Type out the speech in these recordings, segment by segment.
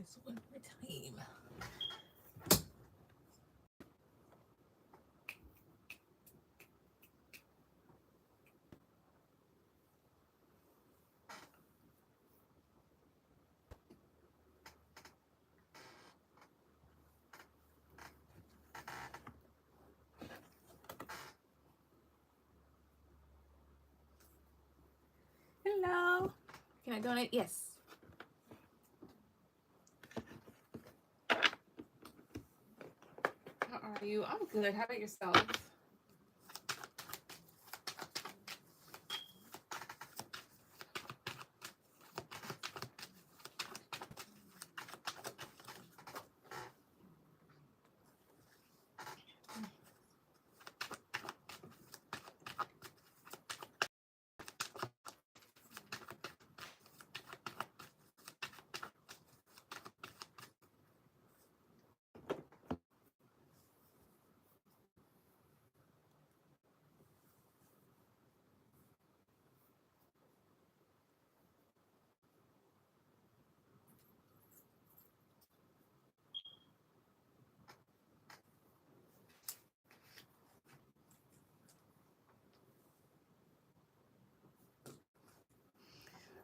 Just one more time. Hello. Can I donate? Yes. How are you? I'm good. How about yourself?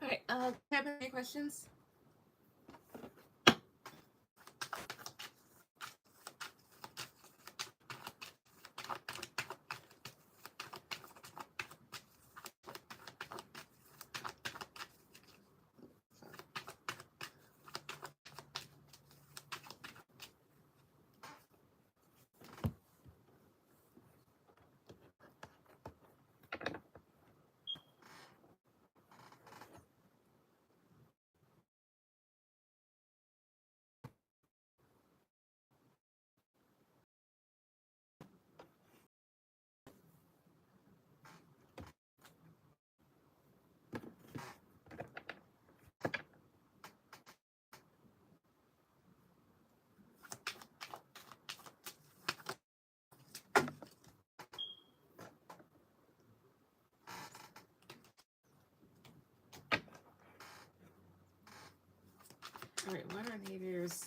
All right. Can I have any questions? All right. What are Nader's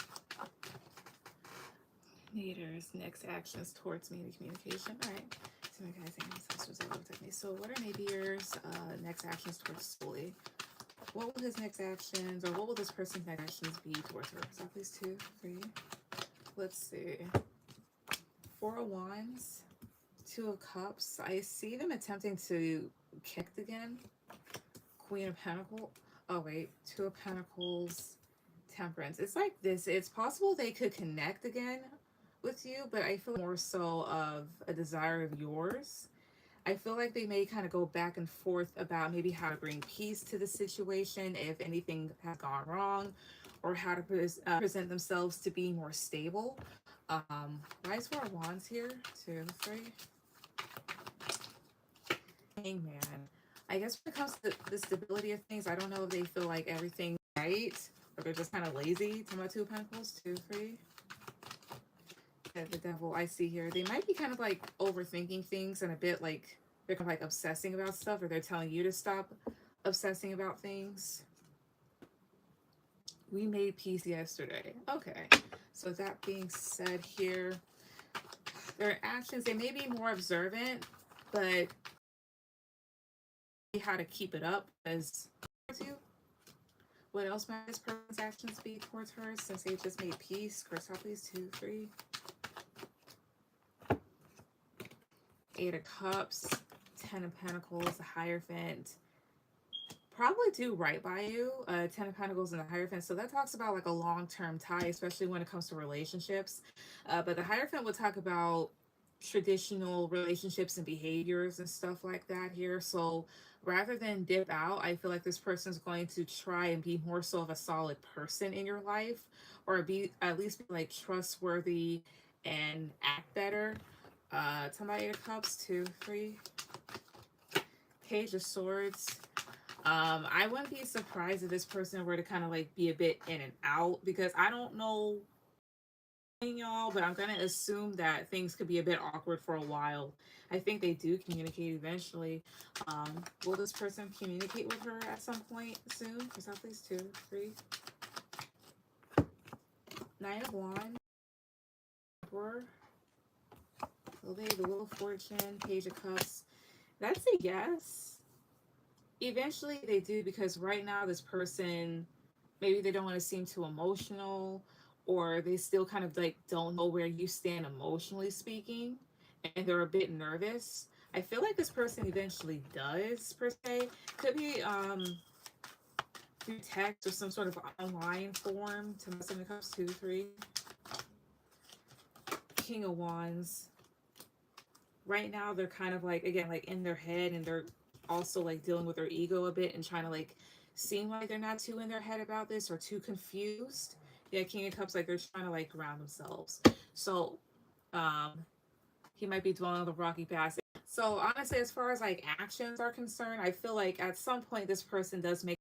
next actions towards media communication? All right. So my guys So what are Nader's next actions towards Sully? What will his next actions, or what will this person's next actions be towards her? So please 2, 3. Let's see. 4 of Wands, 2 of Cups. I see them attempting to connect again. Queen of Pentacles. Oh wait, 2 of Pentacles, Temperance. It's like this. It's possible they could connect again with you, but I feel more so of a desire of yours. I feel like they may kind of go back and forth about maybe how to bring peace to the situation if anything has gone wrong, or how to present themselves to be more stable. Rise 4 of Wands here, 2, 3. Hangman. I guess when it comes to the stability of things, I don't know if they feel like everything's right, or they're just kind of lazy. Talking about 2 of Pentacles, 2, 3. Yeah, the Devil I see here. They might be kind of like overthinking things and a bit like they're kind of like obsessing about stuff, or they're telling you to stop obsessing about things. We made peace yesterday. Okay. So that being said here, their actions, they may be more observant, but how to keep it up as you. What else might this person's actions be towards her since they just made peace? Curse out, please. 2, 3. 8 of Cups, 10 of Pentacles, the Hierophant. Probably do right by you. 10 of Pentacles and the Hierophant. So that talks about like a long-term tie, especially when it comes to relationships. But the Hierophant would talk about traditional relationships and behaviors and stuff like that here. So rather than dip out, I feel like this person's going to try and be more so of a solid person in your life, or be at least be like trustworthy and act better. Talking about 8 of Cups, 2, 3. Page of Swords. I wouldn't be surprised if this person were to kind of like be a bit in and out, because I don't know y'all, but I'm gonna assume that things could be a bit awkward for a while. I think they do communicate eventually. Will this person communicate with her at some point soon? Is that please 2, 3? Nine of Wands, Emperor, the Wheel of Fortune, Page of Cups. That's a yes. Eventually they do, because right now this person, maybe they don't want to seem too emotional, or they still kind of like don't know where you stand emotionally speaking, and they're a bit nervous. I feel like this person eventually does, per se. Could be through text or some sort of online form. To Seven of Cups, 2, 3. King of Wands. Right now they're kind of like, again, like in their head, and they're also like dealing with their ego a bit and trying to like seem like they're not too in their head about this or too confused. Yeah, King of Cups, like they're trying to like ground themselves. So he might be dwelling on the rocky past. So honestly, as far as like actions are concerned, I feel like at some point this person does make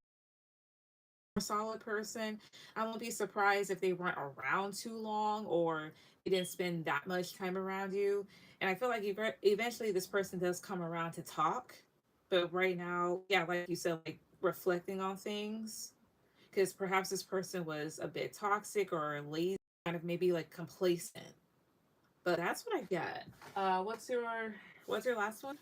a solid person. I won't be surprised if they weren't around too long, or they didn't spend that much time around you. And I feel like eventually this person does come around to talk. But right now, yeah, like you said, like reflecting on things, because perhaps this person was a bit toxic or lazy, kind of maybe like complacent. But that's what I get. What's your last one?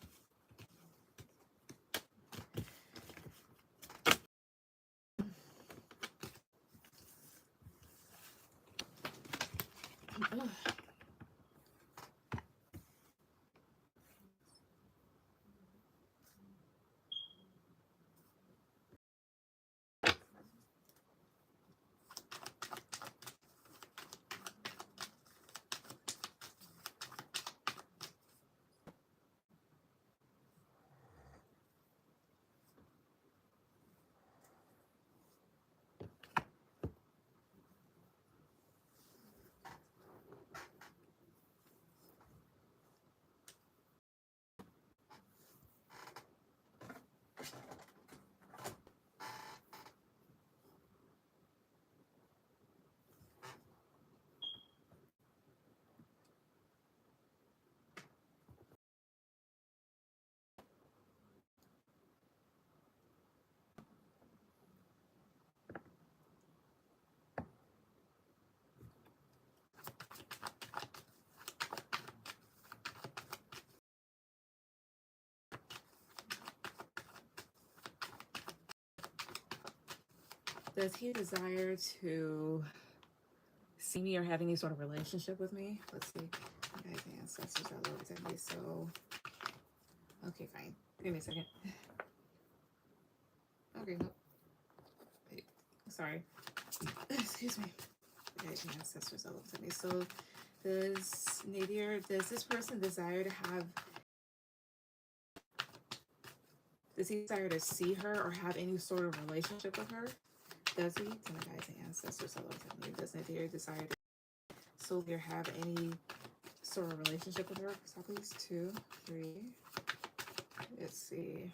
Does he desire to see me or have any sort of relationship with me? Let's see. Guys, ancestors are low exactly. So, okay, fine. Give me a second. Okay, no. Wait, sorry. Excuse me. Guys, ancestors are low exactly. So, does Nadir, does this person desire to have? Does he desire to see her or have any sort of relationship with her? Does he? To my guys and ancestors, I love me. Does Nadir desire to solely have any sort of relationship with her? So please, 2, 3. Let's see.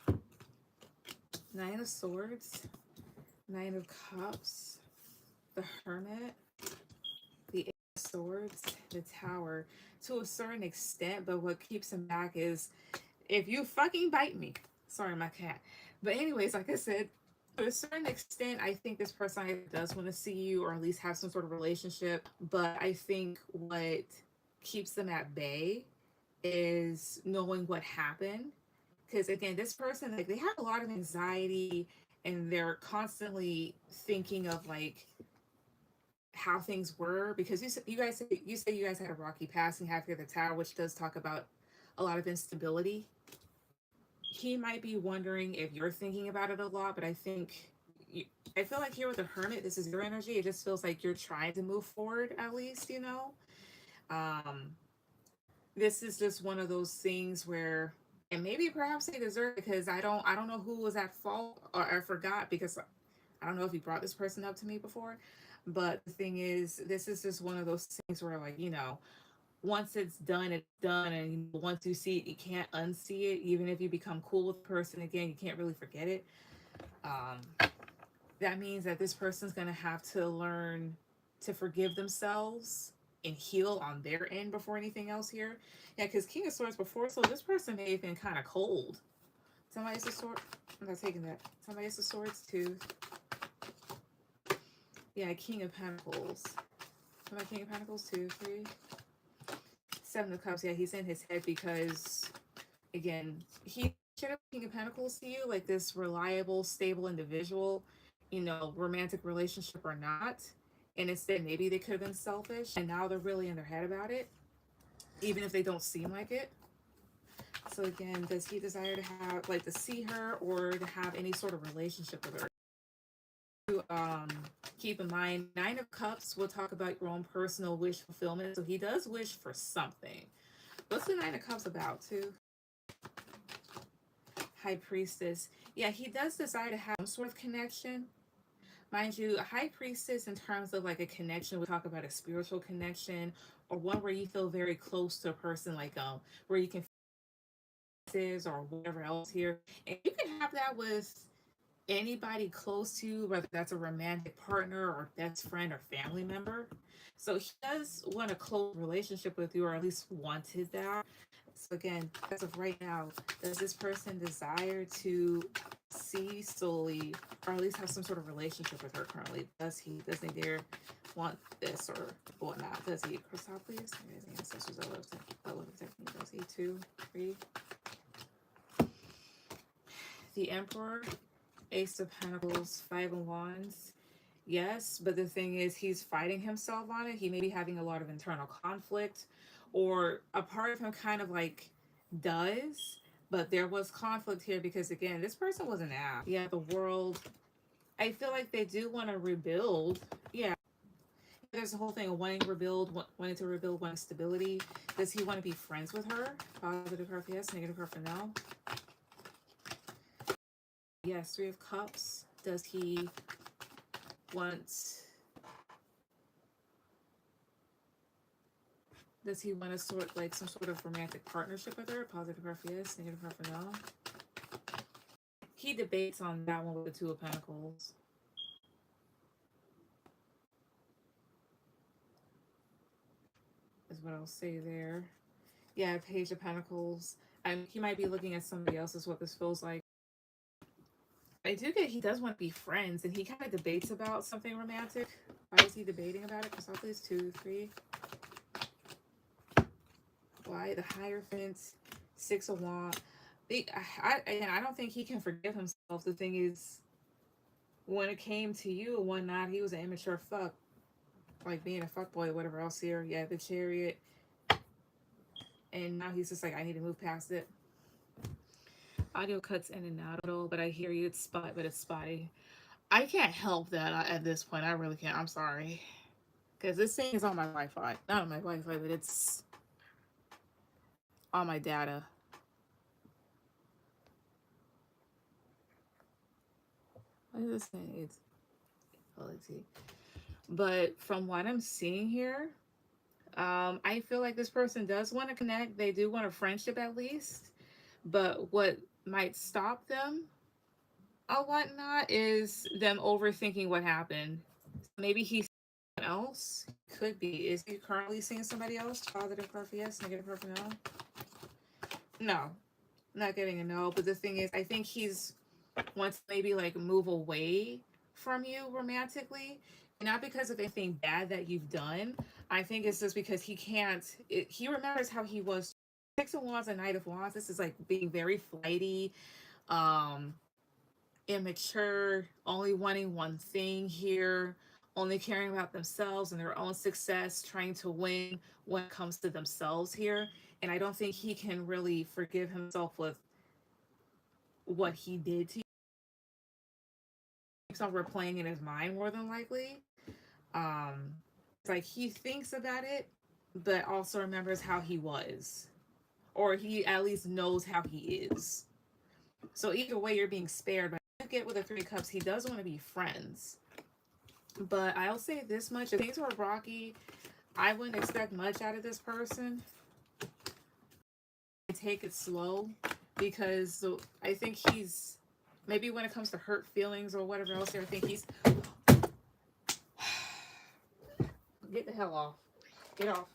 9 of Swords, 9 of Cups, the Hermit, the 8 of Swords, the Tower. To a certain extent, but what keeps him back is if you fucking bite me. Sorry, my cat. But anyways, like I said, to a certain extent, I think this person does want to see you or at least have some sort of relationship. But I think what keeps them at bay is knowing what happened. Because again, this person, like, they have a lot of anxiety, and they're constantly thinking of like how things were, because you said you guys had a rocky past and have here the Tower, which does talk about a lot of instability. He might be wondering if you're thinking about it a lot, but I feel like here with the Hermit, this is your energy. It just feels like you're trying to move forward, at least, you know. Um, this is just one of those things where, and maybe perhaps they deserve it, because I don't know who was at fault, or I forgot, because I don't know if you brought this person up to me before. But the thing is, this is just one of those things where, like, once it's done, and once you see it, you can't unsee it. Even if you become cool with the person again, you can't really forget it. That means that this person's gonna have to learn to forgive themselves and heal on their end before anything else here. Yeah, because King of Swords before, so this person may have been kind of cold. Somebody has a sword. I'm not taking that. Somebody has a swords too. Yeah, King of Pentacles. My King of Pentacles, 2, 3. Seven of Cups, yeah, he's in his head because, again, he should have King of Pentacles to you, like this reliable, stable individual, you know, romantic relationship or not. And instead, maybe they could have been selfish, and now they're really in their head about it, even if they don't seem like it. So again, does he desire to have, like, to see her or to have any sort of relationship with her? Keep in mind, Nine of Cups will talk about your own personal wish fulfillment. So he does wish for something. What's the Nine of Cups about, too? High Priestess. Yeah, he does desire to have some sort of connection. Mind you, a High Priestess, in terms of like a connection, we talk about a spiritual connection or one where you feel very close to a person, like where you can or whatever else here. And you can have that with anybody close to you, whether that's a romantic partner or best friend or family member. So he does want a close relationship with you, or at least wanted that. So again, as of right now, does this person desire to see solely, or at least have some sort of relationship with her currently? Does they dare want this or whatnot? Does he? Crystal, please. Ancestors, I love technique. Does he? 2, 3. The Emperor, Ace of Pentacles, 5 of Wands. Yes, but the thing is, he's fighting himself on it. He may be having a lot of internal conflict, or a part of him kind of like does, but there was conflict here because, again, this person was an ass. Yeah, the world, I feel like they do want to rebuild. Yeah, there's the whole thing of wanting to rebuild, wanting stability. Does he want to be friends with her? Positive card for yes, negative card for no. Yes, 3 of Cups. Does he want to sort like some sort of romantic partnership with her? Positive card for yes, negative card for no. He debates on that one with the 2 of Pentacles. Is what I'll say there. Yeah, Page of Pentacles. He might be looking at somebody else, is what this feels like. I do get he does want to be friends, and he kind of debates about something romantic. Why is he debating about it? Because please, 2, 3. Why? The Hierophant, 6 of Wands. I don't think he can forgive himself. The thing is, when it came to you and whatnot, he was an immature fuck. Like being a fuckboy or whatever else here. Yeah, the Chariot. And now he's just like, I need to move past it. Audio cuts in and out, but I hear you. It's spotty. I can't help that at this point. I really can't. I'm sorry. Because this thing is on my Wi-Fi. Not on my Wi-Fi, but it's on my data. What is this thing? It's quality. But from what I'm seeing here, I feel like this person does want to connect. They do want a friendship at least. But what might stop them or whatnot is them overthinking what happened. Maybe he's someone else. Could be. Is he currently seeing somebody else? Positive card for yes, negative card for no. No, not getting a no. But the thing is, I think he's wants to maybe like move away from you romantically, not because of anything bad that you've done. I think it's just because he can't. He remembers how he was. 6 of Wands and Knight of Wands. This is like being very flighty, immature, only wanting one thing here, only caring about themselves and their own success, trying to win when it comes to themselves here. And I don't think he can really forgive himself with what he did to you. It's not replaying in his mind more than likely. It's like he thinks about it, but also remembers how he was. Or he at least knows how he is. So either way, you're being spared. But you get with the 3 of Cups, he does want to be friends. But I'll say this much: if things were rocky, I wouldn't expect much out of this person. Take it slow, because I think he's maybe when it comes to hurt feelings or whatever else here, I think he's get the hell off. Get off.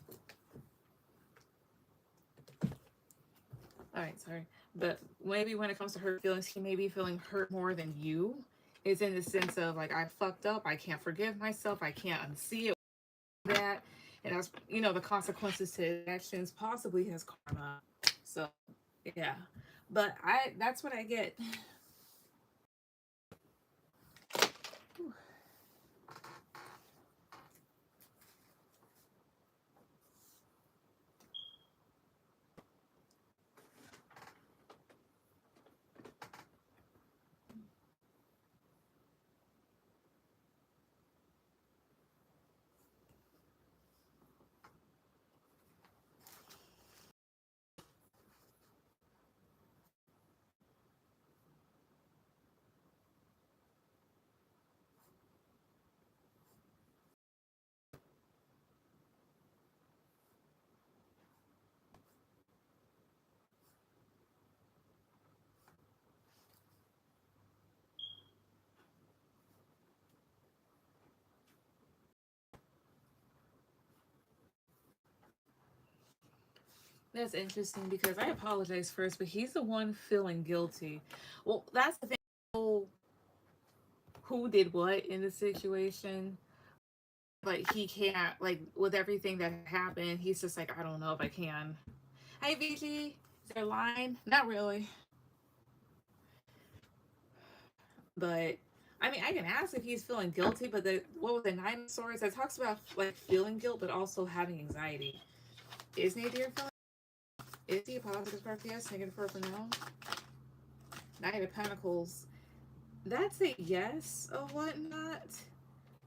All right, sorry. But maybe when it comes to hurt feelings, he may be feeling hurt more than you. It's in the sense of like, I fucked up. I can't forgive myself. I can't unsee it. That has, you know, the consequences to his actions, possibly his karma. So, yeah. But that's what I get. That's interesting because I apologize first, but he's the one feeling guilty. Well, that's the thing. Who did what in the situation? But he can't, like, with everything that happened, he's just like, I don't know if I can. Hey, VG, is there a line? Not really. But I mean, I can ask if he's feeling guilty, but the what was the Nine of Swords that talks about like feeling guilt, but also having anxiety. Is Nadir feeling? Is he a positive spark? Yes, negative for no. Knight of Pentacles. That's a yes or whatnot.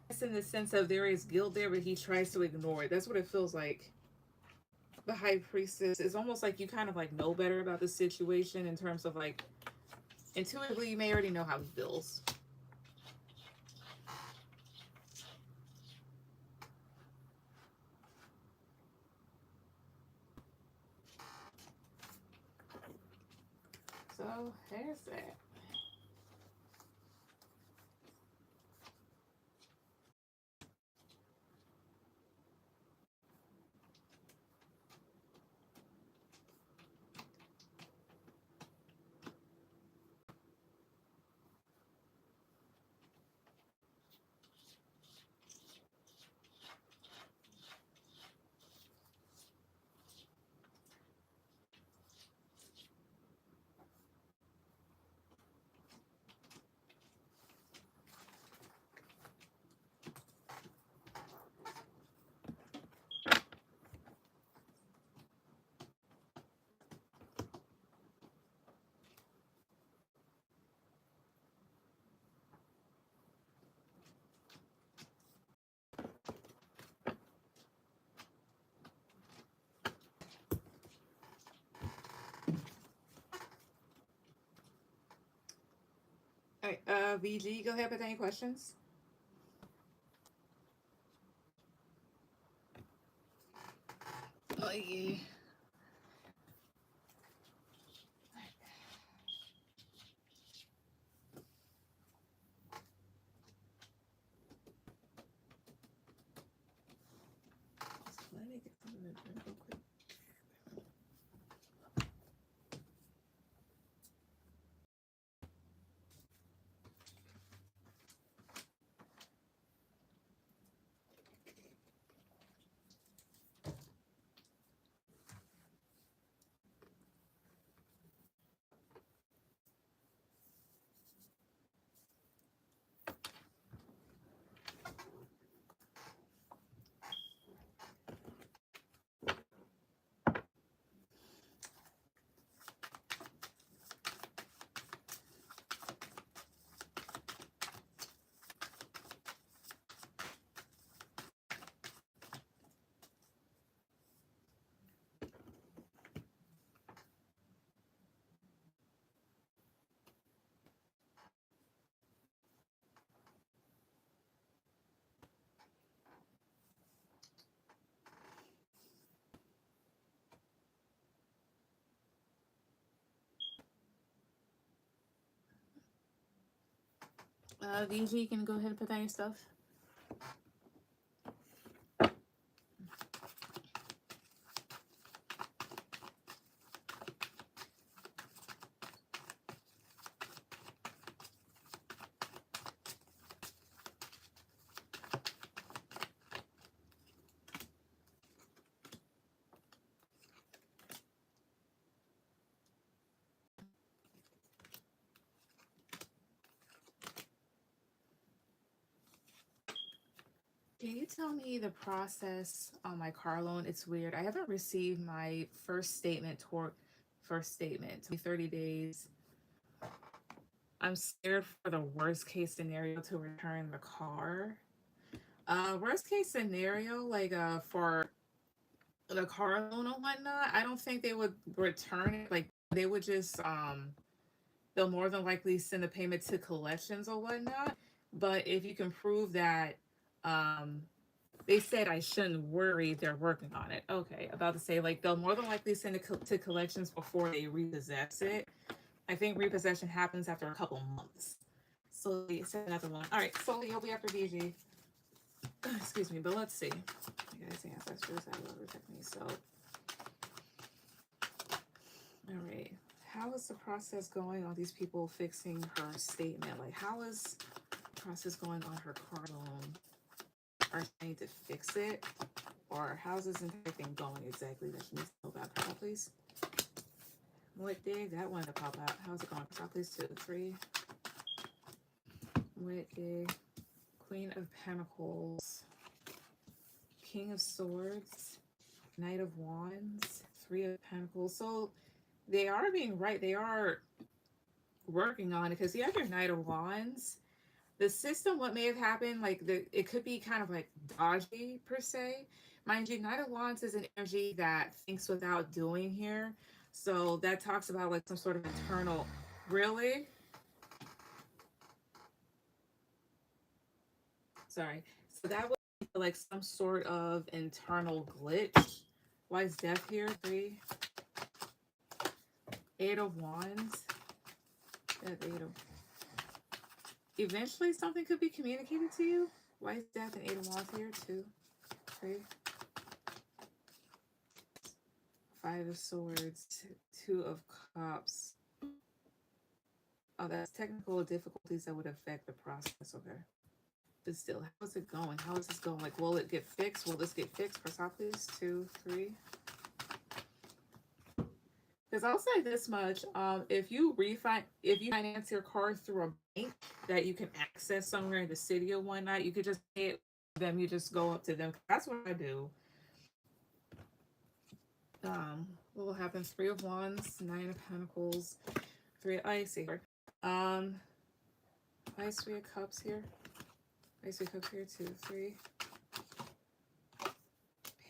Yes, in the sense of there is guilt there, but he tries to ignore it. That's what it feels like. The High Priestess is almost like you kind of like know better about the situation in terms of like intuitively you may already know how he feels. So there's that. All right, VG, go ahead with any questions. Oh yeah. Let me get something to drink real quick. VG, you can go ahead and put down your stuff. Can you tell me the process on my car loan? It's weird. I haven't received my first statement. It took me 30 days. I'm scared for the worst case scenario to return the car. Worst case scenario, like for the car loan or whatnot, I don't think they would return it. Like they would just they'll more than likely send the payment to collections or whatnot. But if you can prove that um they said I shouldn't worry, they're working on it. Okay, about to say like they'll more than likely send it to collections before they repossess it. I think repossession happens after a couple months. So it's another one. All right, so you'll be after BG. Excuse me, but let's see. You guys say ancestors, I will protect me. So, all right. How is the process going on these people fixing her statement? Like, how is the process going on her car loan? Are she need to fix it? Or how's this entire thing going exactly that she needs to know about? Call, please. What day? That one to pop out. How's it going? Call, please. 2, 3. What day? Queen of Pentacles. King of Swords. Knight of Wands. 3 of Pentacles. So they are being right. They are working on it because you have your Knight of Wands. The system, what may have happened, like it could be kind of like dodgy per se. Mind you, Knight of Wands is an energy that thinks without doing here. So that talks about like some sort of internal, really? Sorry. So that would be like some sort of internal glitch. Why is death here? 3. 8 of Wands. Eventually something could be communicated to you. Why is death and 8 of Wands here? 2, 3. 5 of Swords. 2 of Cups. Oh, that's technical difficulties that would affect the process. Okay. But still, how is it going? How is this going? Like, will it get fixed? Will this get fixed? Press out, please. 2, 3. Because I'll say this much: if you finance your car through a bank that you can access somewhere in the city or whatnot, you could just pay it them. You just go up to them. That's what I do. What will happen? 3 of Wands, 9 of Pentacles, 3. I see her. Ice 3 of Cups here. Ice 3 of Cups here. 2, 3.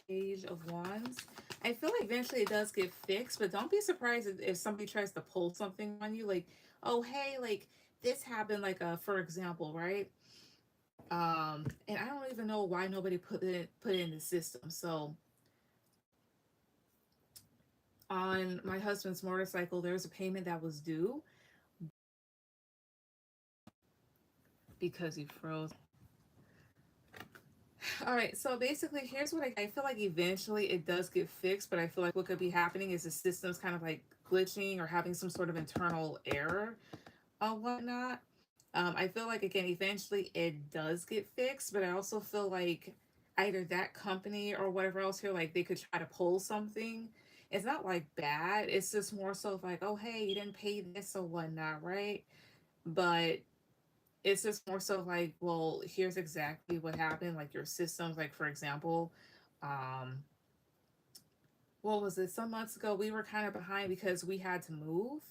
Page of Wands. I feel like eventually it does get fixed, but don't be surprised if somebody tries to pull something on you, like, oh hey, like this happened, like for example, right? And I don't even know why nobody put it in the system. So on my husband's motorcycle, there's a payment that was due because he froze. All right, so basically, here's what I feel like eventually it does get fixed, but I feel like what could be happening is the system's kind of like glitching or having some sort of internal error or whatnot. I feel like, again, eventually it does get fixed, but I also feel like either that company or whatever else here, like they could try to pull something. It's not like bad, it's just more so like, oh, hey, you didn't pay this or whatnot, right? But it's just more so like, well, here's exactly what happened. Like your systems, like for example, um, what was it? Some months ago, we were kind of behind because we had to move,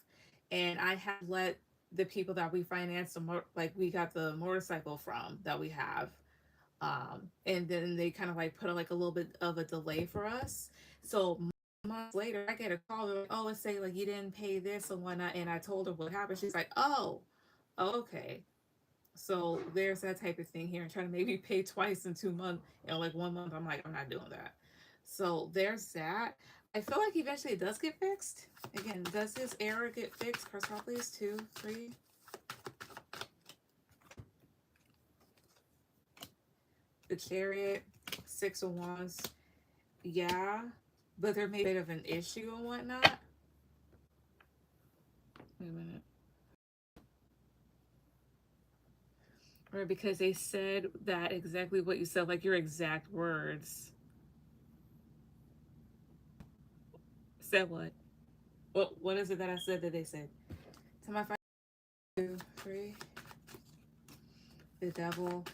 and I had let the people that we financed, like we got the motorcycle from that we have, and then they kind of like put like a little bit of a delay for us. So months later, I get a call. They're like, oh, it's saying like you didn't pay this and whatnot, and I told her what happened. She's like, oh, okay. So there's that type of thing here, and trying to maybe pay twice in 2 months, like 1 month. I'm like, I'm not doing that. So there's that. I feel like eventually it does get fixed. Again, does this error get fixed? Press call, please. 2, 3. The Chariot, 6 of Wands. Yeah, but there may be a bit of an issue and whatnot. Wait a minute. Right, because they said that exactly what you said, like your exact words. Said what? What is it that I said that they said? To my 5, 2, 3. The Devil.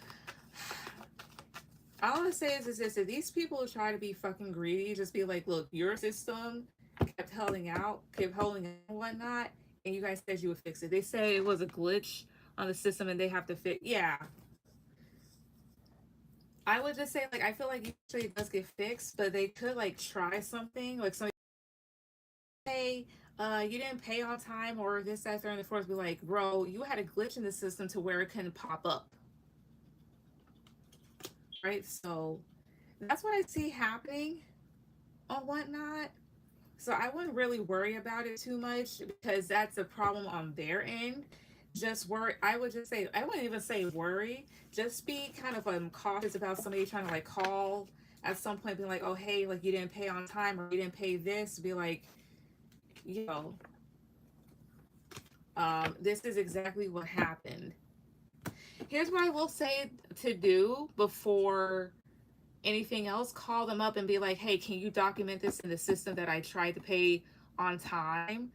all I'm gonna say is this: if these people who try to be fucking greedy, just be like, look, your system kept holding out and whatnot, and you guys said you would fix it. They say it was a glitch on the system and they have to fix. Yeah, I would just say like I feel like usually it does get fixed, but they could like try something like something. Hey, you didn't pay on time or this, that, third, and the fourth. Be like, bro, you had a glitch in the system to where it couldn't pop up, right? So that's what I see happening on whatnot. So I wouldn't really worry about it too much because that's a problem on their end. Just worry. I would just say I wouldn't even say worry. Just be kind of cautious about somebody trying to like call at some point, being like, "Oh, hey, like you didn't pay on time or you didn't pay this." Be like, you know, this is exactly what happened. Here's what I will say to do before anything else. Call them up and be like, hey, can you document this in the system that I tried to pay on time,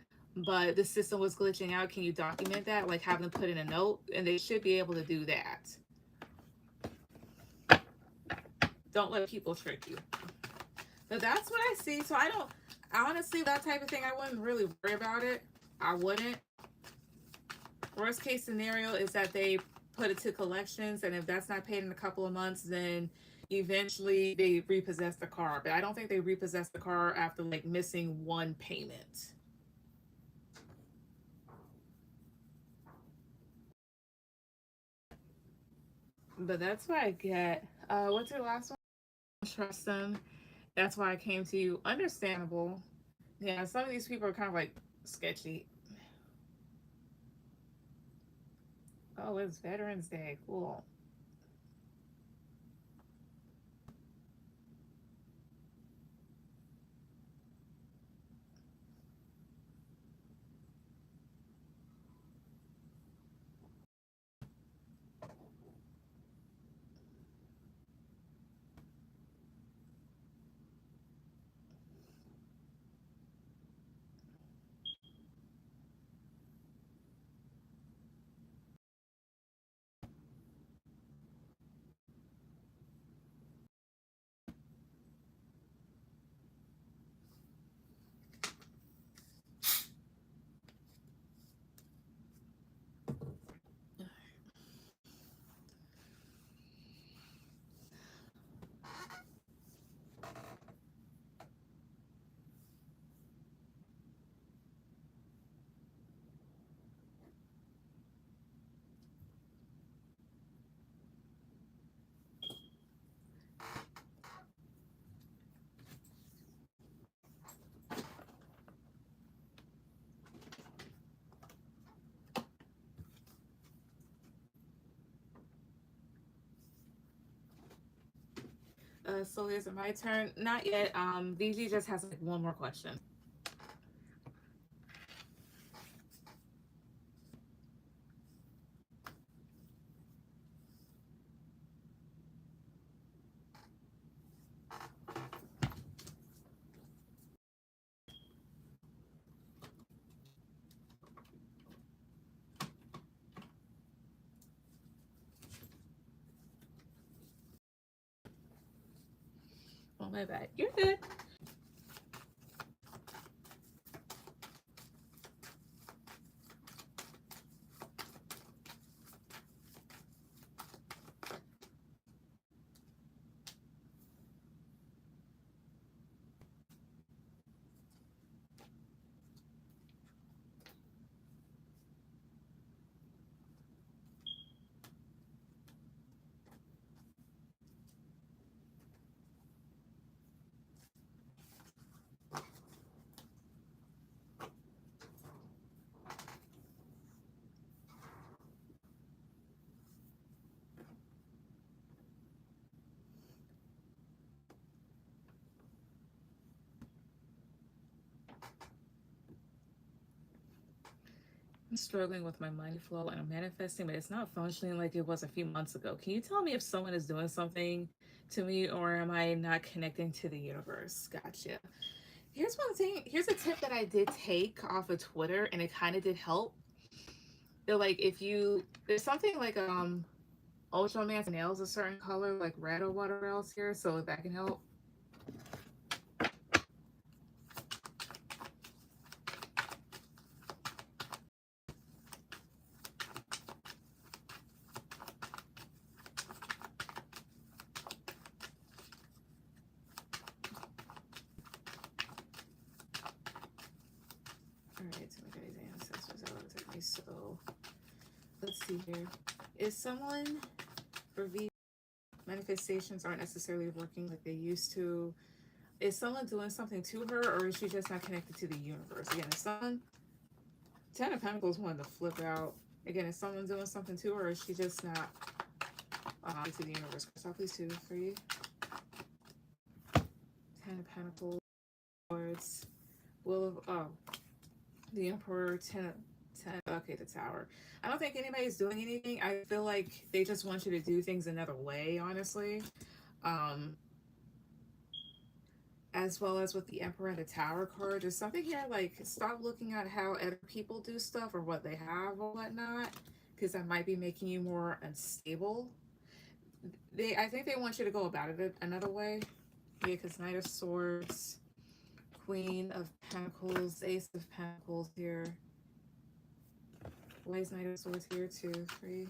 but the system was glitching out? Can you document that? Like, have them put in a note, and they should be able to do that. Don't let people trick you. But that's what I see. So I don't, honestly, that type of thing, I wouldn't really worry about it. I wouldn't. Worst case scenario is that they put it to collections, and if that's not paid in a couple of months, then eventually they repossess the car. But I don't think they repossess the car after like missing one payment. But that's what I get. What's your last one? Trust them. That's why I came to you. Understandable. Yeah, some of these people are kind of like sketchy. Oh, it's Veterans Day. Cool. So is it my turn? Not yet. VG just has like one more question. Oh my bad. You're good. I'm struggling with my money flow and I'm manifesting, but it's not functioning like it was a few months ago. Can you tell me if someone is doing something to me or am I not connecting to the universe? Gotcha. Here's one thing. Here's a tip that I did take off of Twitter and it kind of did help. They're like, if you, there's something like, Ultra Man's nails a certain color, like red or whatever else here, so that can help. Alright, so we got these ancestors out of me. So let's see here. Is someone for V manifestations aren't necessarily working like they used to? Is someone doing something to her, or is she just not connected to the universe? Again, is someone Ten of Pentacles wanted to flip out. Again, is someone doing something to her, or is she just not to the universe? Crystal, please, 2, 3. Ten of Pentacles, Swords, Will of the Emperor, ten. Okay, the Tower. I don't think anybody's doing anything. I feel like they just want you to do things another way, honestly. As well as with the Emperor and the Tower card, there's something here like stop looking at how other people do stuff or what they have or whatnot, because that might be making you more unstable. I think they want you to go about it another way. Yeah, because Knight of Swords, Queen of Pentacles, Ace of Pentacles here. Why is Knight of Swords here? 2, 3.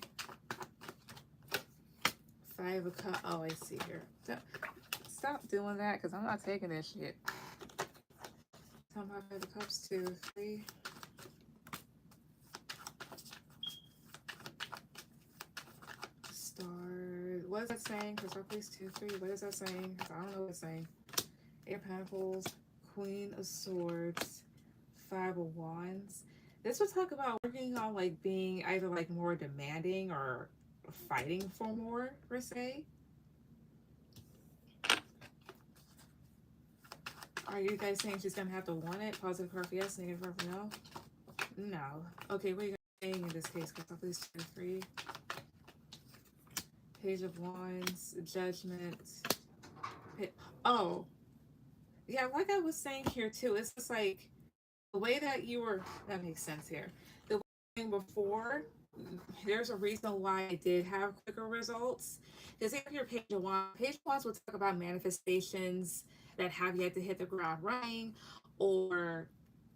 5 of Cups. Oh, I see here. Stop doing that, because I'm not taking this shit. Tell me 5 of Cups, 2, 3. Star. What is that saying? Crystal, please, 2, 3. What is that saying? I don't know what it's saying. 8 of Pentacles, Queen of Swords, 5 of Wands. This would talk about working on like being either like more demanding or fighting for more, per se. Are you guys saying she's gonna have to want it? Positive card for yes, negative card for no? No. Okay, what are you guys saying in this case? Crystal, please, 2, 3. Page of Wands, Judgment. Oh, yeah, like I was saying here too, it's just like the way that you were, that makes sense here. The way before, there's a reason why I did have quicker results. Because if your Page of Wands will talk about manifestations that have yet to hit the ground running, or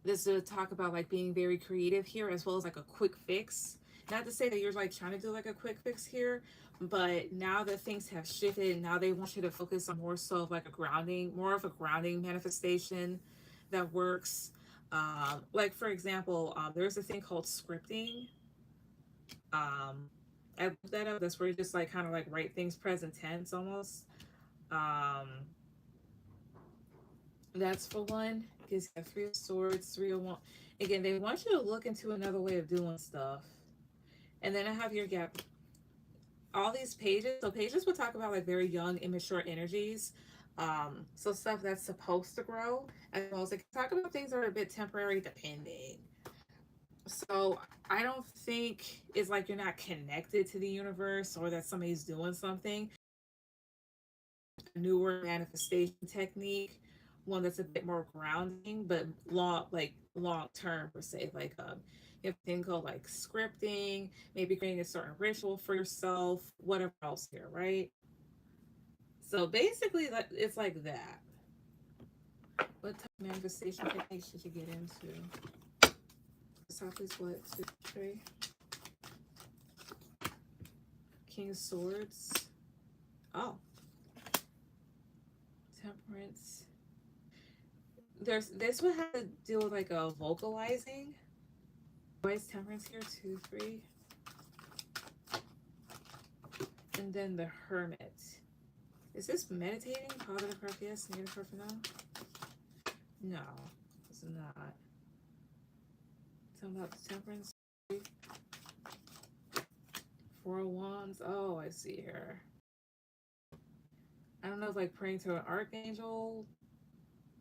this will talk about like being very creative here, as well as like a quick fix. Not to say that you're like trying to do like a quick fix here, but now that things have shifted, now they want you to focus on more so of like a grounding, more of a grounding manifestation that works. Like for example, there's a thing called scripting. I looked that up. That's where you just like kind of like write things present tense almost. Um, that's for one. Because you have 3 of Swords, 3 of Wands. Again, they want you to look into another way of doing stuff. And then I have your gap. All these pages. So pages will talk about like very young, immature energies. So stuff that's supposed to grow, as well as they can talk about things that are a bit temporary, depending. So I don't think it's like you're not connected to the universe or that somebody's doing something. A newer manifestation technique, one that's a bit more grounding, but long term per se. Like you have a thing called like scripting, maybe creating a certain ritual for yourself, whatever else here, right? So basically, it's like that. What type of manifestation techniques should you get into? Top is what? 2, 3. King of Swords. Oh. Temperance. This would have to deal with like a vocalizing. Why is Temperance here? 2, 3. And then the Hermit. Is this meditating? Positive card for yes, negative card for no? No, it's not. Talking about the Temperance. 4 of Wands. Oh, I see here. I don't know if like praying to an archangel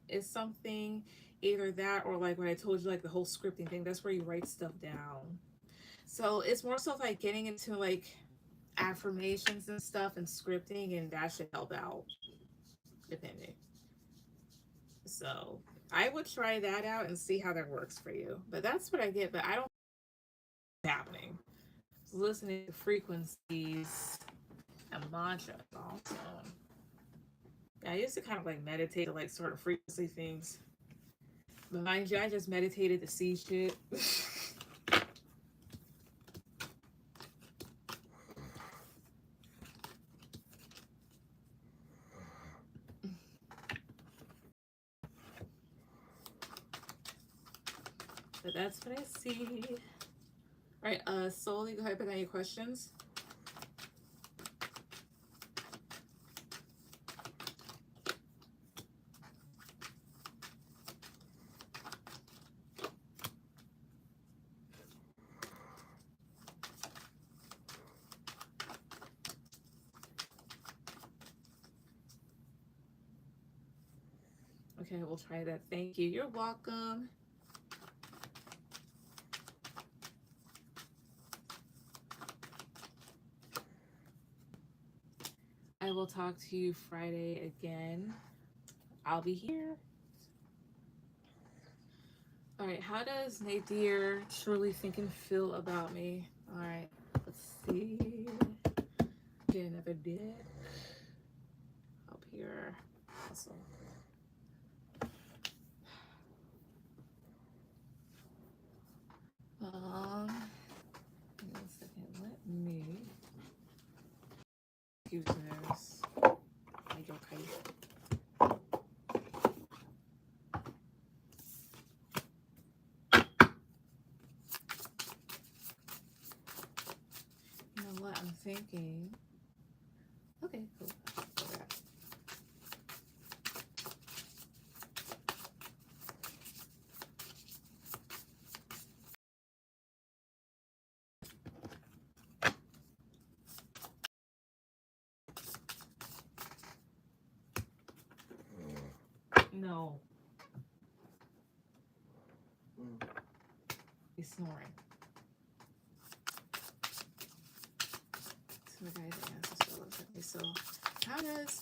is something, either that or like what I told you, like the whole scripting thing. That's where you write stuff down. So it's more so like getting into like affirmations and stuff and scripting, and that should help out, depending. So I would try that out and see how that works for you. But that's what I get. But I don't know what's happening. Listening to frequencies And mantra is awesome. Yeah, I used to kind of like meditate to like sort of frequency things. But mind you, I just meditated to see shit. But that's what I see. All right, Solely, go ahead, put down your questions. Okay, we'll try that. Thank you. You're welcome. I will talk to you Friday again. I'll be here. All right, how does Nadir truly think and feel about me? All right, let's see. Get another deck up here. Awesome. Give me 1 second. Let me use this. Okay. You know what I'm thinking? Okay, cool. No. He's snoring. So how does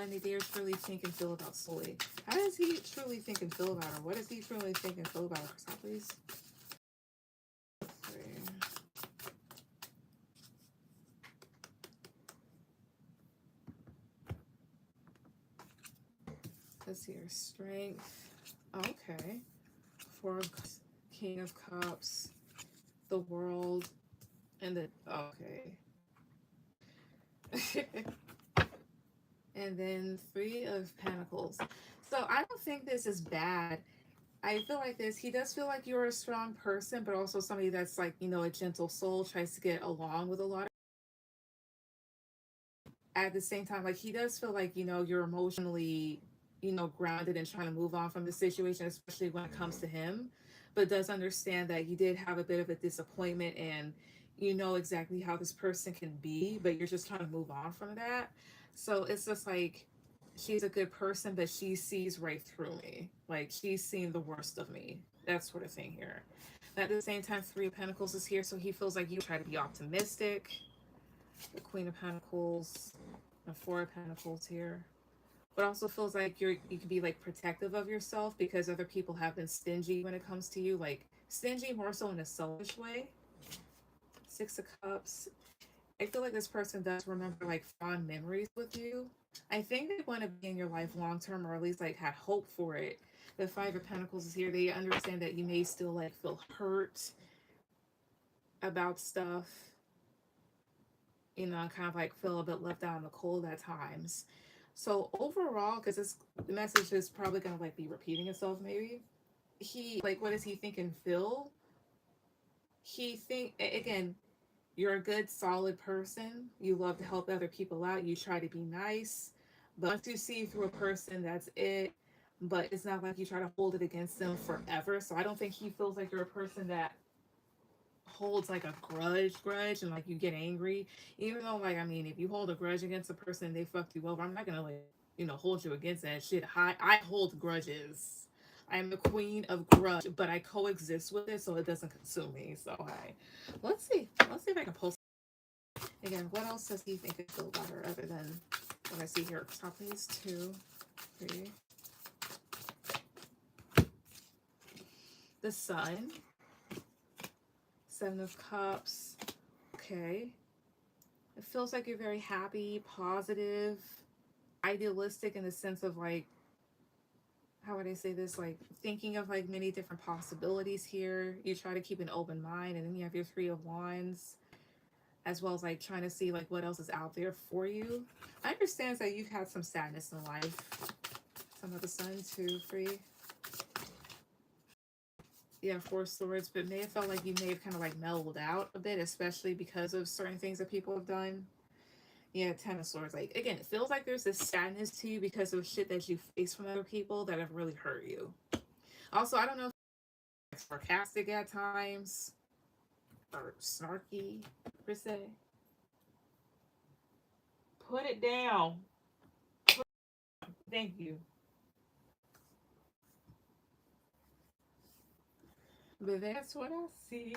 Nadir truly think and feel about Sully? How does he truly think and feel about her? What does he truly think and feel about her? Stop, please. Let's see her strength. Okay. 4 of King of Cups, the World, and the and then 3 of Pentacles. So I don't think this is bad. I feel like this. He does feel like you're a strong person, but also somebody that's like, you know, a gentle soul, tries to get along with a lot of. At the same time, like he does feel like, you know, you're emotionally, you know, grounded and trying to move on from the situation, especially when it comes to him, but does understand that you did have a bit of a disappointment and you know exactly how this person can be, but you're just trying to move on from that. So it's just like she's a good person, but she sees right through me. Like she's seen the worst of me. That sort of thing here. At the same time, 3 of Pentacles is here, so he feels like you try to be optimistic. The Queen of Pentacles and 4 of Pentacles here. But also feels like you can be like protective of yourself because other people have been stingy when it comes to you. Like stingy more so in a selfish way. 6 of Cups. I feel like this person does remember like fond memories with you. I think they want to be in your life long term, or at least like had hope for it. The 5 of Pentacles is here. They understand that you may still like feel hurt about stuff, you know, kind of like feel a bit left out in the cold at times. So overall, because this the message is probably gonna like be repeating itself, maybe he like what does he think and feel? He think again, you're a good, solid person. You love to help other people out. You try to be nice, but once you see through a person, that's it. But it's not like you try to hold it against them forever. So I don't think he feels like you're a person that holds like a grudge and like you get angry, even though like I mean if you hold a grudge against a person and they fucked you over, I'm not gonna like, you know, hold you against that shit. I hold grudges. I'm the queen of grudge, but I coexist with it so it doesn't consume me. So let's see if I can post again. What else does he think I feel about her other than what I see here? Top please. 2, 3. The Sun. 7 of Cups. Okay. It feels like you're very happy, positive, idealistic in the sense of like, how would I say this? Like thinking of like many different possibilities here. You try to keep an open mind, and then you have your Three of Wands, as well as like trying to see like what else is out there for you. I understand that you've had some sadness in life. Some of the Sun too, free. Yeah, Four Swords, but may have felt like you may have kind of like mellowed out a bit, especially because of certain things that people have done. Yeah, Ten of Swords. Like again, it feels like there's this sadness to you because of shit that you face from other people that have really hurt you. Also, I don't know if it's sarcastic at times or snarky per se. Put it down. Thank you. But that's what I see.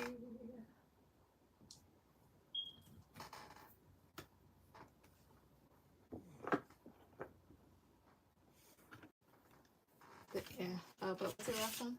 But yeah. But what's the last one?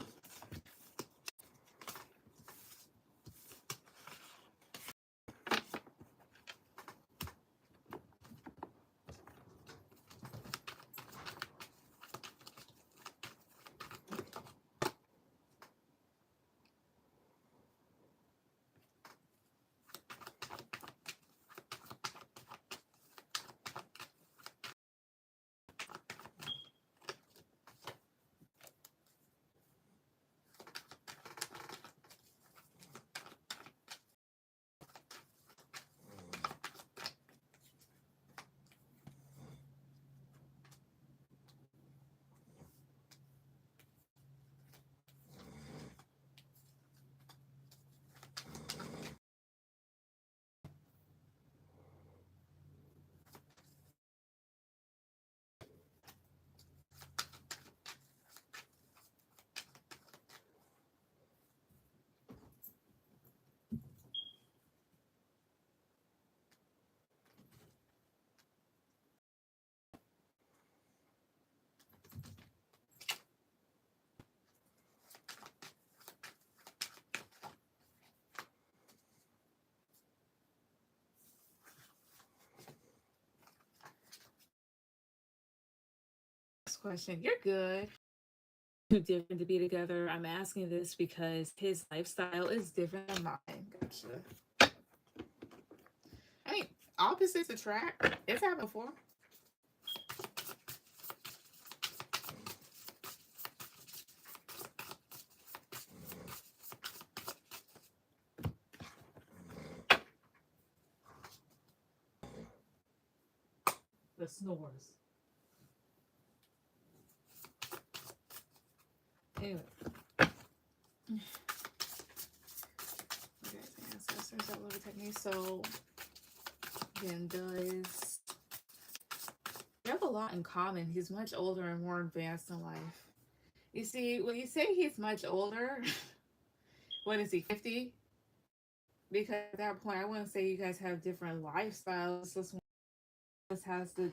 Next question. You're good. Too different to be together. I'm asking this because his lifestyle is different than mine. Gotcha. I mean, opposites attract. It's happened before. The snores. Anyway. Okay, ancestors that love technique. So again, does you have a lot in common. He's much older and more advanced in life. You see, when you say he's much older, what is he, 50? Because at that point, I wouldn't say you guys have different lifestyles. This one has to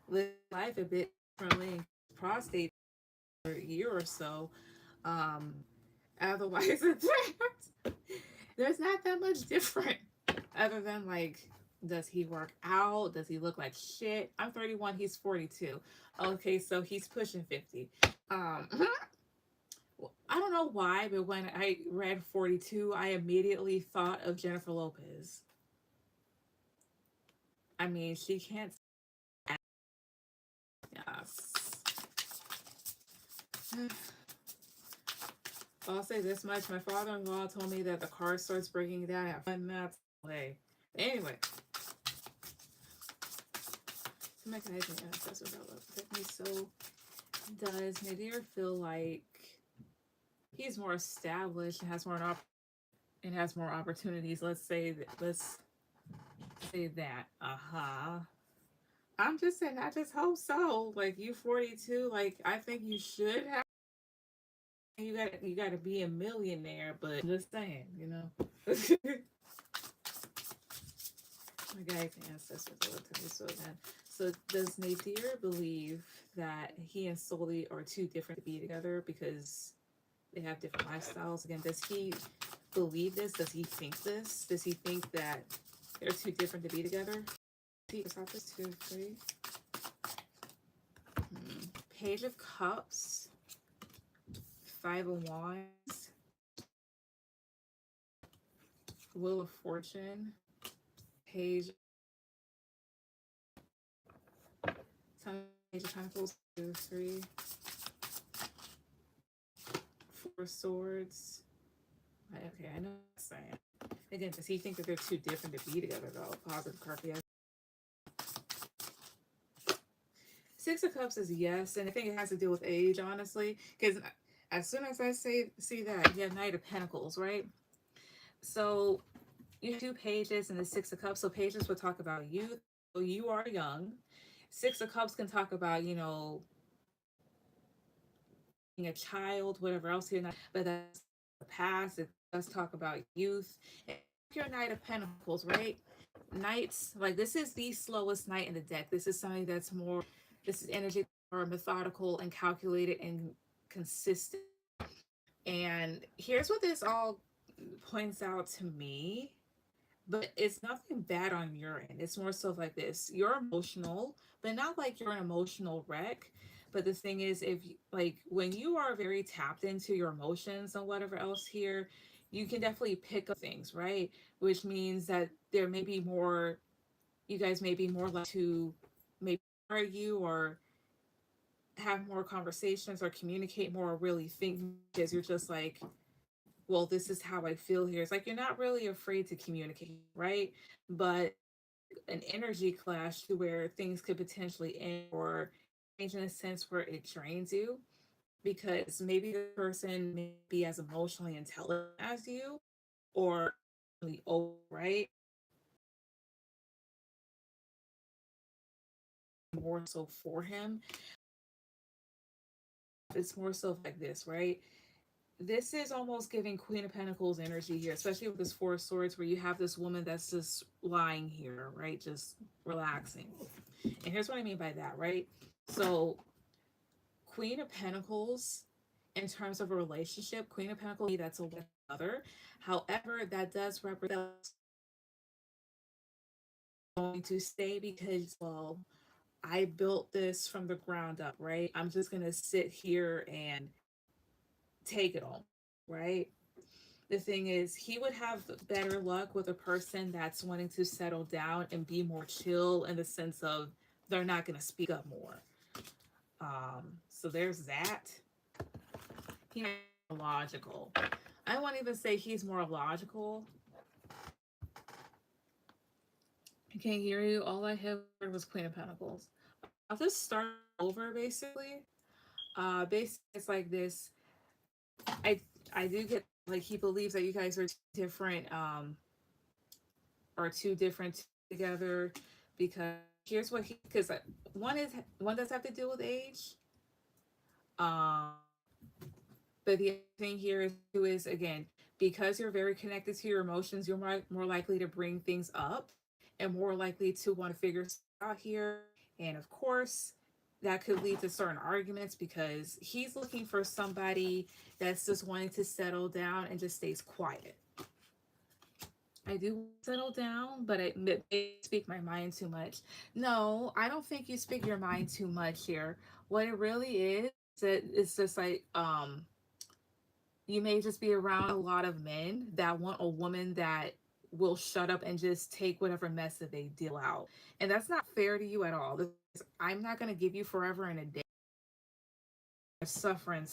live life a bit differently. Prostate for a year or so. Um, Otherwise, there's not that much different. Other than like, does he work out? Does he look like shit? I'm 31. He's 42. Okay, so he's pushing 50. Um, I don't know why, but when I read 42, I immediately thought of Jennifer Lopez. I mean, she can't. Yes. I'll say this much: my father-in-law told me that the car starts breaking down at 5 minutes away. Anyway, to make an agent access without love protect me. So, does Nadir feel like he's more established and has more opportunities? Let's say that. Let's say that. I'm just saying. I just hope so. Like you, 42. Like I think you should have. You got to be a millionaire, but just saying, you know. My guy's ancestors looked at me so then. So does Nadir believe that he and Soli are too different to be together because they have different lifestyles? Again, does he believe this? Does he think this? Does he think that They're too different to be together. See, it's not this 2, 3. Page of Cups, 5 of Wands, Wheel of Fortune, Page of Pentacles, 2, 3, 4 Swords. Okay, I know what I'm saying. Again, does he think that they're too different to be together though? Positive card, yes. 6 of Cups is yes, and I think it has to do with age, honestly, because as soon as I see that, yeah, Knight of Pentacles, right? So you have 2 pages and the 6 of Cups. So pages will talk about youth. So you are young. 6 of Cups can talk about, you know, being a child, whatever else you're not, but that's the past. It does talk about youth. And if you're a Knight of Pentacles, right? Knights, like this is the slowest knight in the deck. This is something that's more, this is energy more methodical and calculated and consistent. And here's what this all points out to me, but it's nothing bad on your end. It's more so like this. You're emotional, but not like you're an emotional wreck. But the thing is, if like when you are very tapped into your emotions and whatever else here, you can definitely pick up things, right? Which means that there may be more, you guys may be more like to maybe argue or have more conversations or communicate more or really think, because you're just like, well, this is how I feel here. It's like you're not really afraid to communicate, right? But an energy clash to where things could potentially end or change in a sense where it drains you, because maybe the person may be as emotionally intelligent as you or really old, right? More so for him. It's more so like this, right? This is almost giving Queen of Pentacles energy here, especially with this 4 of Swords, where you have this woman that's just lying here, right? Just relaxing. And here's what I mean by that, right? So, Queen of Pentacles, in terms of a relationship, Queen of Pentacles, that's a other. However, that does represent going to stay because, well, I built this from the ground up, right? I'm just going to sit here and take it all, right? The thing is, he would have better luck with a person that's wanting to settle down and be more chill in the sense of they're not going to speak up more. So there's that. He's more logical. I won't even say he's more logical. I can't hear you. All I heard was Queen of Pentacles. I'll just start over basically. Basically it's like this. I do get like he believes that you guys are different, or too different together, because here's what he, because one does have to deal with age, um but the other thing here is again, because you're very connected to your emotions, you're more likely to bring things up and more likely to want to figure out here. And of course that could lead to certain arguments because he's looking for somebody that's just wanting to settle down and just stays quiet. I do settle down, but I speak my mind too much. No, I don't think you speak your mind too much here. What it really is, that it's just like you may just be around a lot of men that want a woman that will shut up and just take whatever mess that they deal out. And that's not fair to you at all. I'm not going to give you forever and a day suffering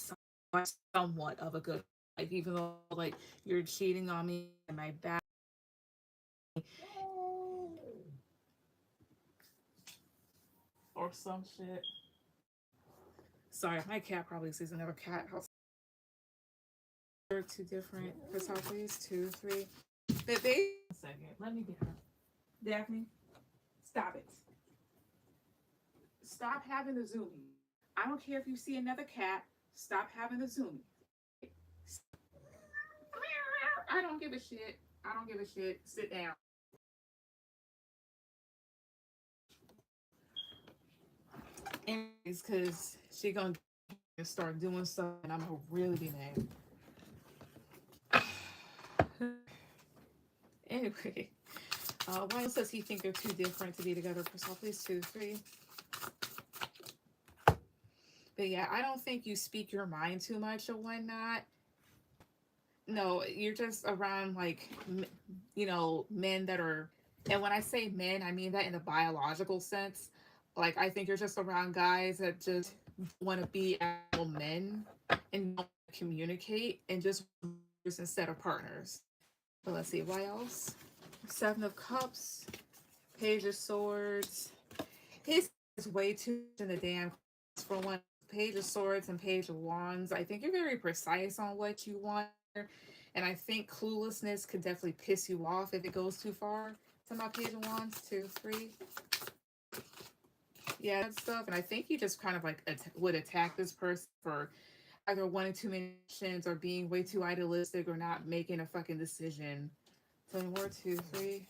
somewhat of a good life, even though like you're cheating on me and my back or some shit. Sorry, my cat probably sees another cat. They're two different personalities. 2, 3. But they. A second. Let me get her. Daphne, stop it. Stop having the zoomie. I don't care if you see another cat. Stop having the zoomie. I don't give a shit. I don't give a shit. Sit down. Anyways, because she gonna start doing stuff and I'm gonna really be mad. Anyway, Why else does he think they're too different to be together? Priscilla, please, 2, 3. But yeah, I don't think you speak your mind too much or whatnot. No, you're just around like, men that are, and when I say men, I mean that in a biological sense. Like, I think you're just around guys that just want to be actual men and don't communicate and just instead of partners. But let's see, why else? Seven of Cups, Page of Swords. His is way too much in the damn for one. Page of Swords and Page of Wands. I think you're very precise on what you want, and I think cluelessness could definitely piss you off if it goes too far. To my Page of Wands, 2, 3. Yeah, that stuff. And I think you just kind of like would attack this person for either wanting too many options or being way too idealistic or not making a fucking decision. So more, 2, 3.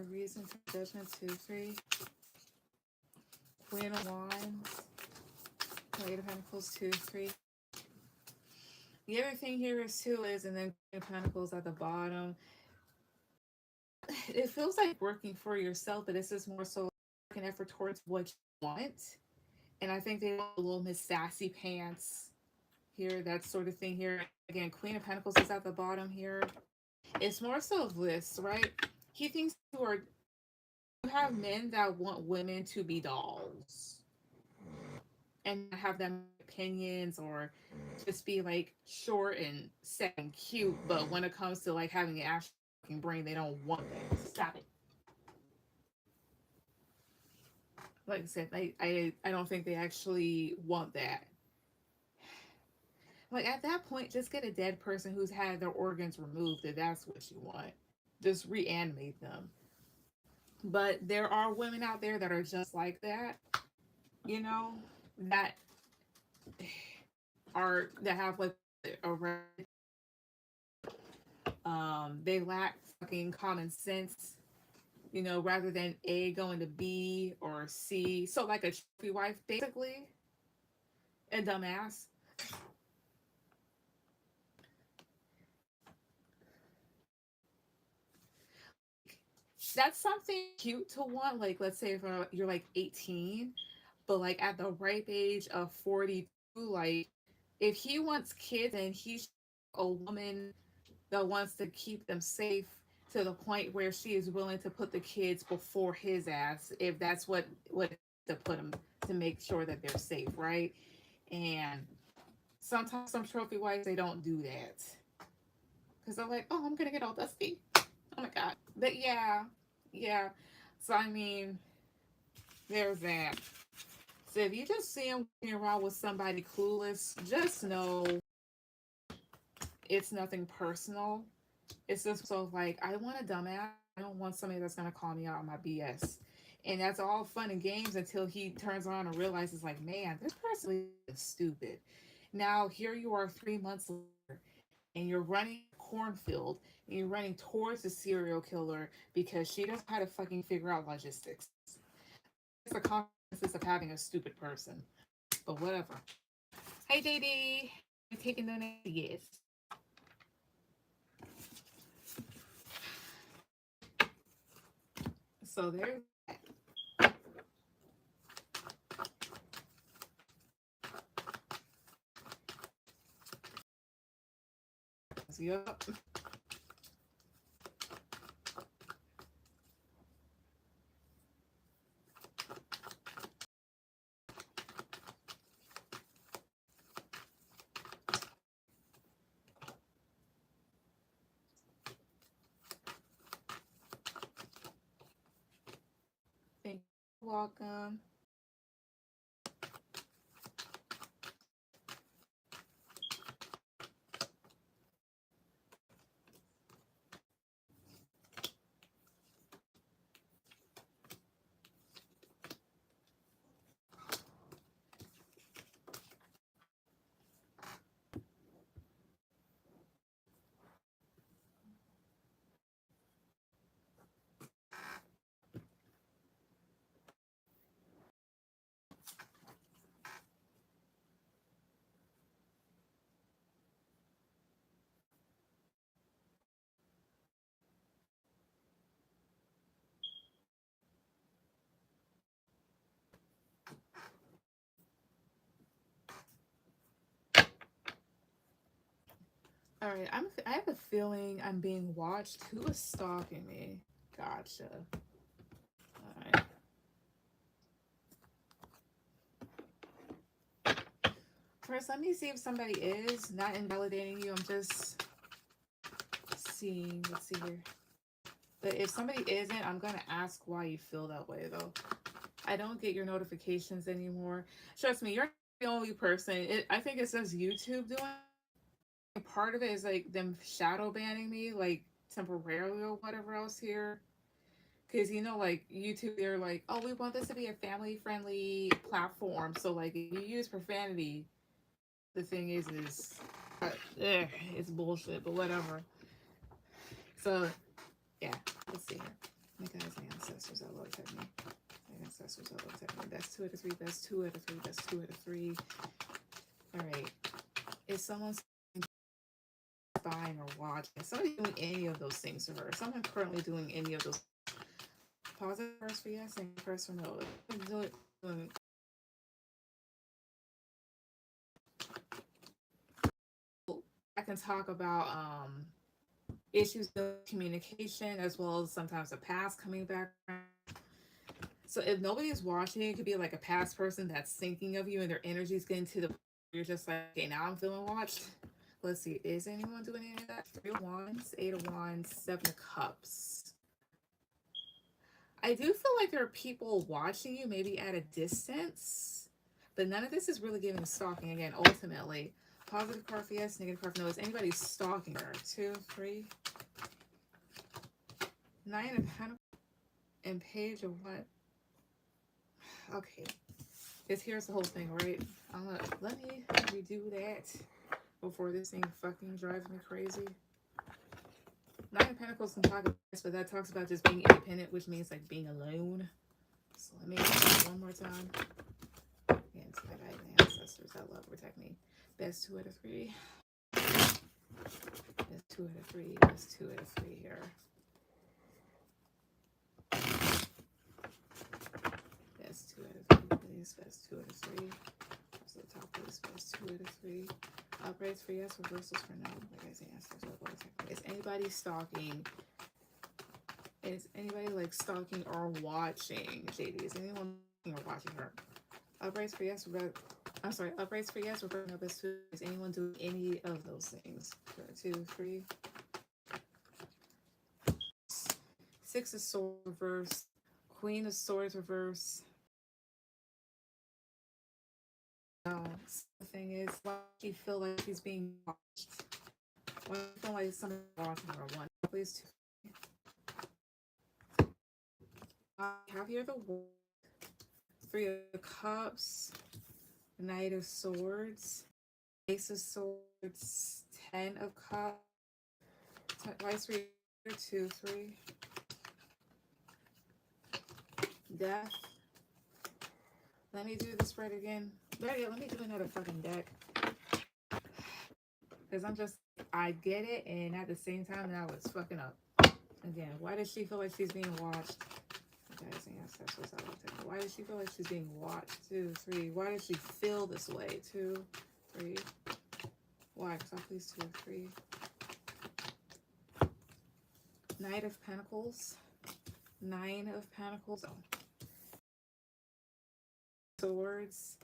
Reason for judgment, 2, 3. Queen of Wands, Eight of Pentacles, 2, 3. The other thing here is too is, and then Queen of Pentacles at the bottom. It feels like working for yourself, but this is more so an effort towards what you want. And I think they want a little Miss Sassy Pants here, that sort of thing here. Again, Queen of Pentacles is at the bottom here. It's more so of this, right? He thinks you have men that want women to be dolls and have them opinions or just be like short and set and cute, but when it comes to like having an actual brain, they don't want that. Stop it. Like I said, I don't think they actually want that. Like at that point, just get a dead person who's had their organs removed if that's what you want. Just reanimate them. But there are women out there that are just like that, you know, that that have like a they lack fucking common sense, rather than A going to B or C. So like a trophy wife, basically, a dumbass. That's something cute to want. Like, let's say if you're like 18, but like at the ripe age of 42, like if he wants kids and he's a woman that wants to keep them safe to the point where she is willing to put the kids before his ass, if that's what to put them to make sure that they're safe, right? And sometimes some trophy wives they don't do that because they're like, oh, I'm gonna get all dusty. Oh my god. But yeah, yeah. So I mean, there's that. So if you just see him walking around with somebody clueless, just know it's nothing personal. It's just so like, I want a dumbass. I don't want somebody that's gonna call me out on my BS. And that's all fun and games until he turns around and realizes, like, man, this person is stupid. Now here you are 3 months later, and you're running a cornfield, and you're running towards the serial killer because she doesn't know how to fucking figure out logistics. It's the consequences of having a stupid person. But whatever. Hey, JD. You taking the next? Yes. So there's that. Yep. Thank you. Welcome. All right, I have a feeling I'm being watched. Who is stalking me? Gotcha. All right. First, let me see if somebody is not invalidating you. I'm just seeing. Let's see here. But if somebody isn't, I'm gonna ask why you feel that way though. I don't get your notifications anymore. Trust me, you're not the only person. I think it says YouTube doing it. Part of it is like them shadow banning me, like temporarily or whatever else here. Because you know, like YouTube, they're like, oh, we want this to be a family friendly platform. So like, if you use profanity, the thing is, it's bullshit. But whatever. So yeah, let's see here. My guys, my ancestors, I love technique. My ancestors, I love technique. That's 2 out of 3. That's 2 out of 3. That's 2 out of 3. All right. Is someone spying or watching? Is somebody doing any of those things to her? Is someone currently doing any of those? Positive first for yes and first for no. I can talk about issues of communication as well as sometimes the past coming back. So if nobody's watching, it could be like a past person that's thinking of you and their energy's getting to the you're just like, okay, now I'm feeling watched. Let's see, is anyone doing any of that? 3 of Wands, 8 of Wands, 7 of Cups. I do feel like there are people watching you, maybe at a distance, but none of this is really giving stalking again, ultimately. Positive card for yes, negative card for no. Is anybody stalking her? 2, 3, 9 of Pentacles, and Page of what? Okay. Because here's the whole thing, right? Let me redo that before this thing fucking drives me crazy. 9 of Pentacles can talk about this, but that talks about just being independent, which means like being alone. So let me do it one more time. Again, to my guys and ancestors, I love protect me. Best 2 out of 3. Best 2 out of 3. Best 2 out of 3 here. Best 2 out of 3, please. Best 2 out of 3. So the top please. Best 2 out of 3. Uprights for yes, reversals for no. Like I say, ancestors, is anybody stalking? Is anybody like stalking or watching JD? Is anyone or watching her? Uprights for yes, I'm sorry, uprights for yes, reversing no. Best 2. Is anyone doing any of those things? 2, 3. 6 of Swords reverse. Queen of Swords reverse. No, the thing is, why do you feel like she's being watched? Why do you feel like someone's watching her? 1, please. 2. Have here the 3 of Cups, Knight of Swords, Ace of Swords, 10 of Cups, Vice 3, 2, 3. Death. Let me do the spread again. Yeah, let me do another fucking deck. Because I get it, and at the same time, now it's fucking up. Again, why does she feel like she's being watched? Guys, ancestors, I looked at. Why does she feel like she's being watched? 2, 3. Why does she feel this way? 2, 3. Why? Because I please 2 or 3. Knight of Pentacles. 9 of Pentacles. Oh. Swords.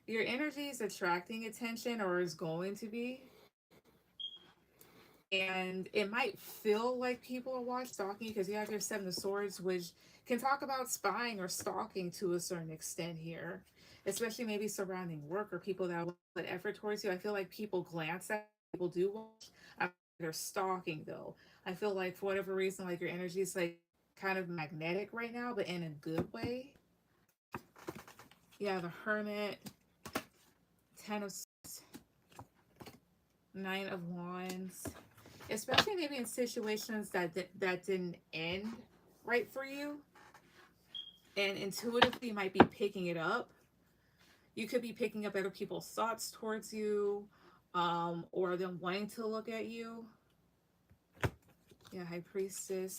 Your energy is attracting attention, or is going to be. And it might feel like people are watching stalking because you have your 7 of Swords, which can talk about spying or stalking to a certain extent here, especially maybe surrounding work or people that will put effort towards you. I feel like people glance at people do watch. They're stalking though. I feel like for whatever reason, like your energy is like kind of magnetic right now, but in a good way. Yeah, the Hermit, 10 of Swords, 9 of Wands. Especially maybe in situations that didn't end right for you, and intuitively you might be picking it up. You could be picking up other people's thoughts towards you, or them wanting to look at you. Yeah, High Priestess,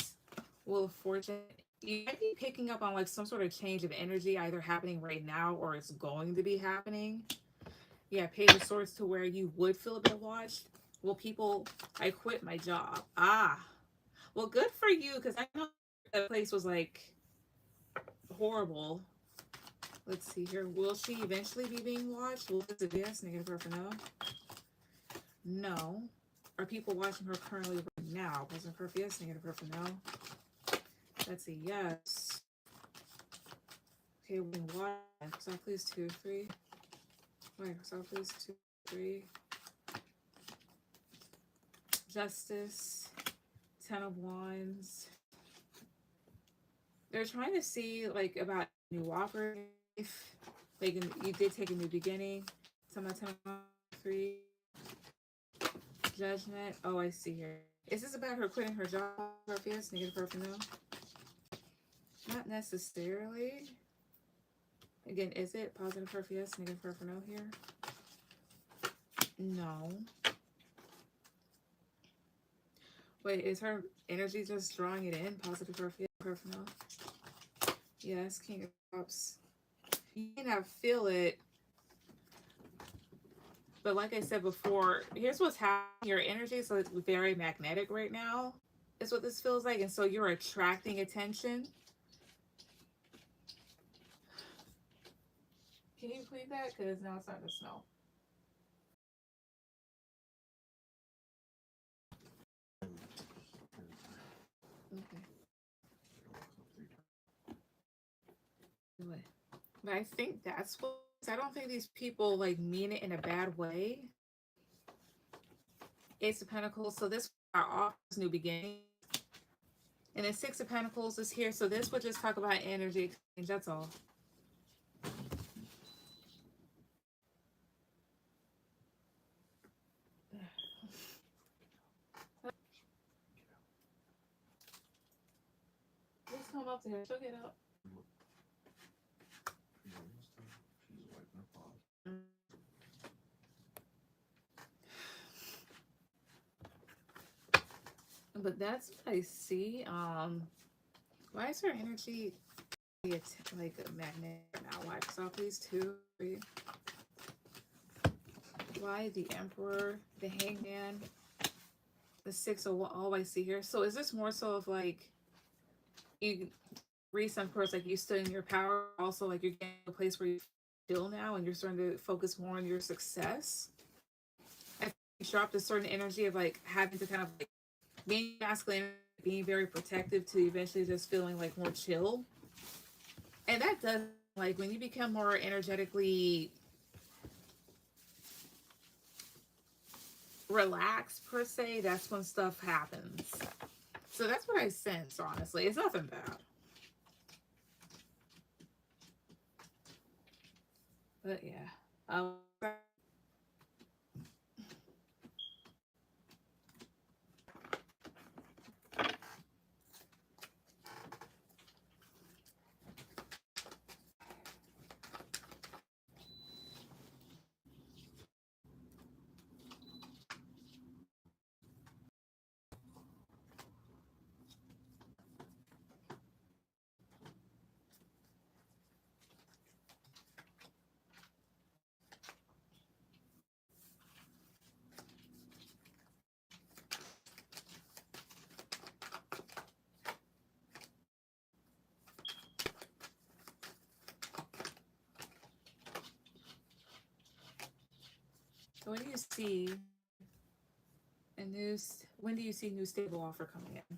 Wheel of Fortune. You might be picking up on like some sort of change of energy either happening right now or it's going to be happening. Yeah, Page of Swords, to where you would feel a bit watched. Well, people, I quit my job. Ah, well, good for you, because I know that place was like horrible. Let's see here. Will she eventually be being watched? Will this be yes? Negative or for no? No. Are people watching her currently right now? Positive or for yes? Negative or for no? That's a yes. Okay, we're being watched. So please 2, 3. Wait, so please 2, 3. Justice. 10 of Wands. They're trying to see like about new offer. Like you did take a new beginning. Some of 10 of 3. Judgment. Oh, I see here. Is this about her quitting her job? Yes, negative or for no? Not necessarily. Again, is it positive for yes, negative for no here? No. Wait, is her energy just drawing it in? Positive for yes, for no? Yes, King of Cups. You may not feel it, but like I said before, here's what's happening. Your energy is like very magnetic right now. Is what this feels like, and so you're attracting attention. Can you clean that? Because now it's starting to snow. Okay. But I think that's what I don't think these people like mean it in a bad way. Ace of Pentacles. So this are offers new beginning. And then Six of Pentacles is here. So this would just talk about energy exchange. That's all. Let's come up to her. She'll get up. But that's what I see. Why is her energy like a magnet now? Why? So please 2, 3. Why the Emperor, the Hangman, the 6 of all I see here? So is this more so of like you recent, of course, like you stood in your power, also like you're getting to a place where you feel now and you're starting to focus more on your success? I think you dropped a certain energy of like having to kind of like being masculine, being very protective to eventually just feeling like more chill. And that does, like when you become more energetically relaxed per se, that's when stuff happens. So that's what I sense, honestly. It's nothing bad. But yeah. When do you see when do you see new stable offer coming in?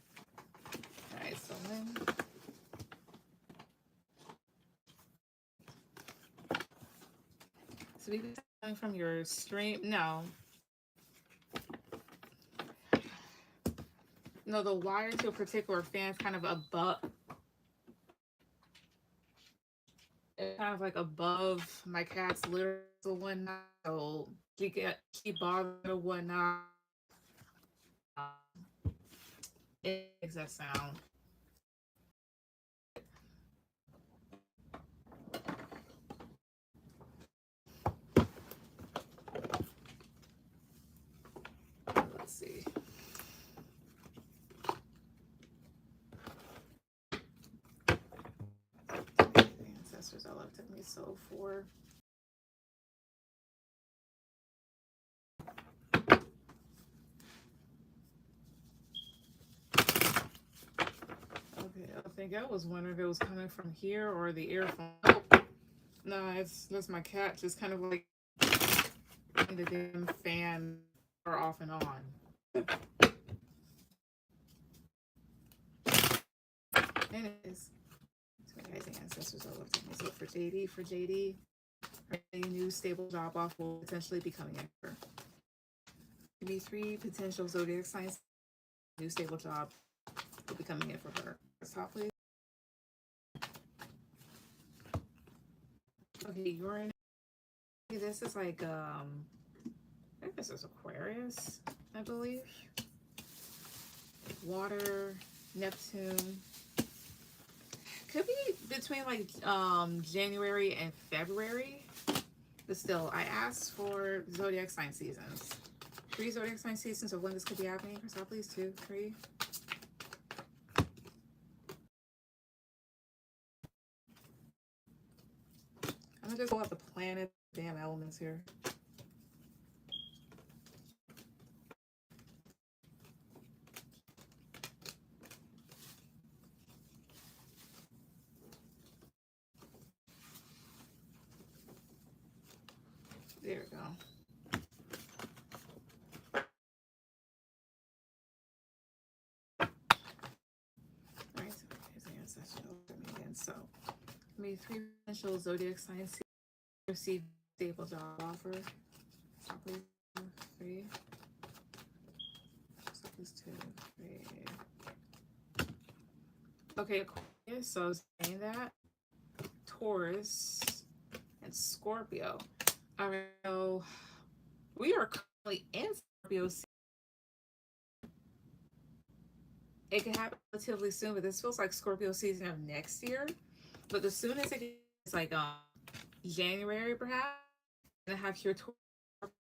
All right, so when so we've been coming from your stream. No, the wire to a particular fan is kind of above. It's kind of like above my cat's litter one night. So she bothered her one night. It makes that sound. Let's see. Ancestors, I looked at me so for. Miguel was wondering if it was coming from here or the earphone. Oh, no, it's just my cat just kind of like the damn fan are off and on. Anyways, so guys, the ancestors are looking. So for JD, a new stable job off will potentially be coming in for. Maybe 3 potential zodiac signs. New stable job will be coming in for her. Top please. Okay, Uranus. This is like I think this is Aquarius, I believe. Water, Neptune. Could be between like January and February. But still, I asked for zodiac sign seasons. 3 zodiac sign seasons of when this could be happening. For top please, 2, 3. I'm gonna just pull out the planet damn elements here. There we go. Alright, so here's the ancestral again. So maybe 3 potential zodiac signs receive stable job offer. Stop please, 3. Stop please, 2, 3. Okay, Aquarius, so saying that Taurus and Scorpio. Alright, so we are currently in Scorpio. It can happen relatively soon, but this feels like Scorpio season of next year. But the soonest it gets like January perhaps. And I have here.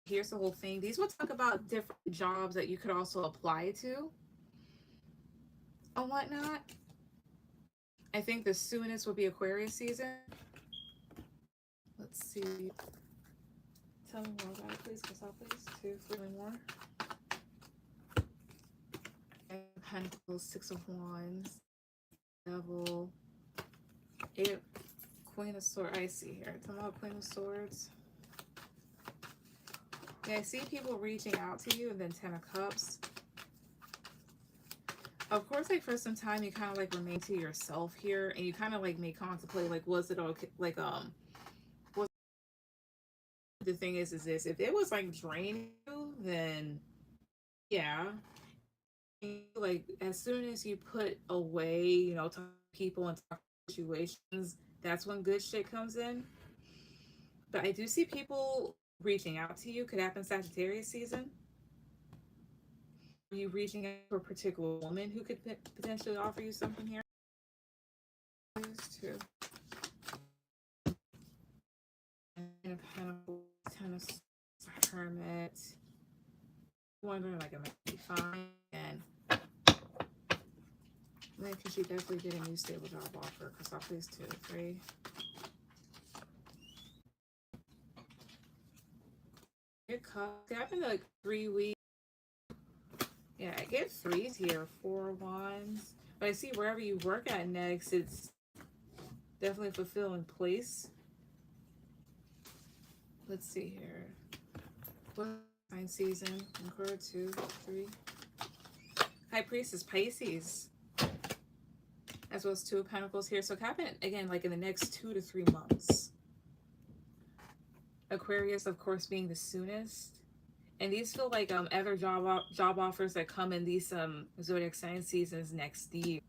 Here's the whole thing. These will talk about different jobs that you could also apply to and whatnot. I think the soonest will be Aquarius season. Let's see. Tell me more about it, please. Please. 2, 3 more. Pentacles, 6 of Wands, Devil, 8, Queen of Swords. I see here. Tell me about Queen of Swords. Yeah, I see people reaching out to you, and then 10 of Cups. Of course, like for some time, you kind of like remain to yourself here, and you kind of like may contemplate like, was it okay? Like, was the thing is this: if it was like draining you, then yeah. Like as soon as you put away, you know, talk to people and talk situations, that's when good shit comes in. But I do see people reaching out to you. Could happen Sagittarius season. Are you reaching out to a particular woman who could potentially offer you something here? Two. And kind of Hermit. Wondering like, am I fine? And then could you definitely get a new stable job offer? Because I'll please 2, 3. It happened like 3 weeks. Yeah, I get 3s here, 4 wands. But I see wherever you work at next, it's definitely a fulfilling place. Let's see here. What sign season? Encore 2, 3. High Priestess, Pisces. As well as 2 of Pentacles here. So it happened again like in the next 2 to 3 months. Aquarius, of course, being the soonest. And these feel like other job offers that come in these zodiac sign seasons next year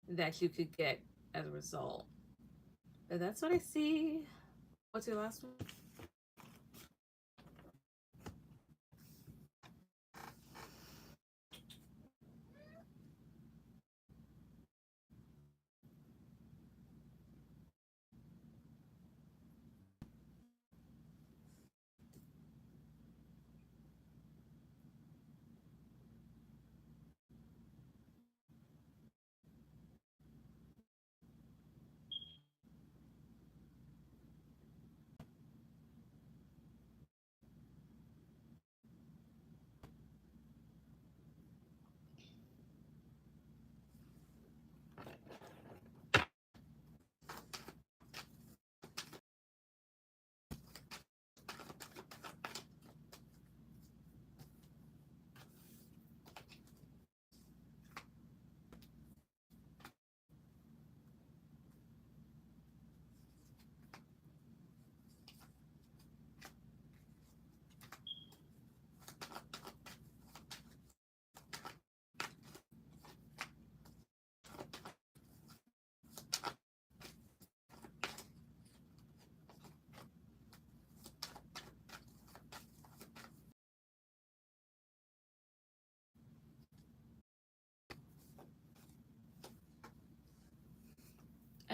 that you could get as a result. But that's what I see. What's your last one?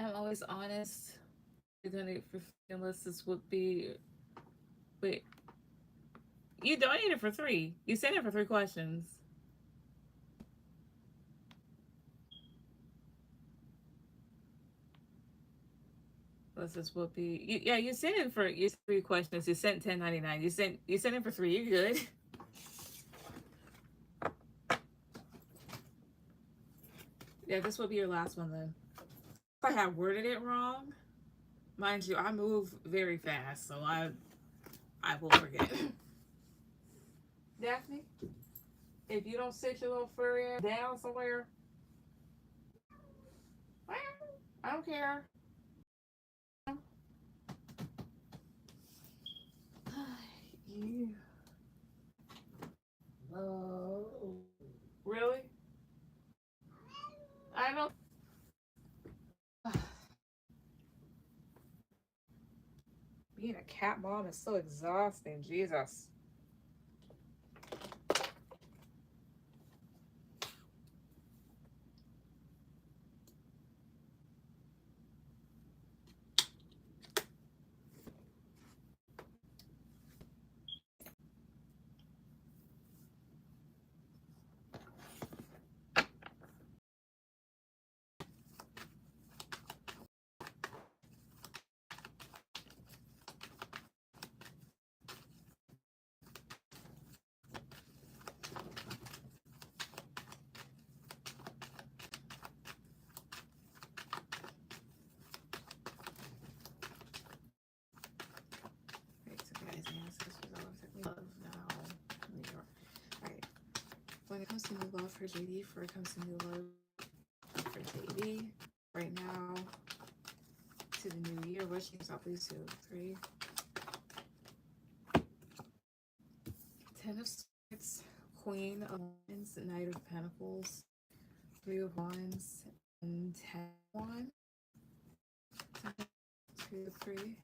I'm always honest. You're donate for free unless this would be. Wait, you donated for 3. You sent it for 3 questions. Unless this would be. Yeah, you sent it for 3 questions. You sent 10.99. You sent it for 3. You're good. Yeah, this will be your last one then. If I had worded it wrong, mind you, I move very fast, so I will forget. Daphne, if you don't sit your little furry ass down somewhere, I don't care. You. Oh. Really? I don't. Being a cat mom is so exhausting. Jesus. When it comes to new love for JD, before it comes to new love for JD, right now to the new year, what she up these 2, 3. 10 of Swords, Queen of Wands, Knight of Pentacles, 3 of Wands, and 10 of Wands. 2 of 3.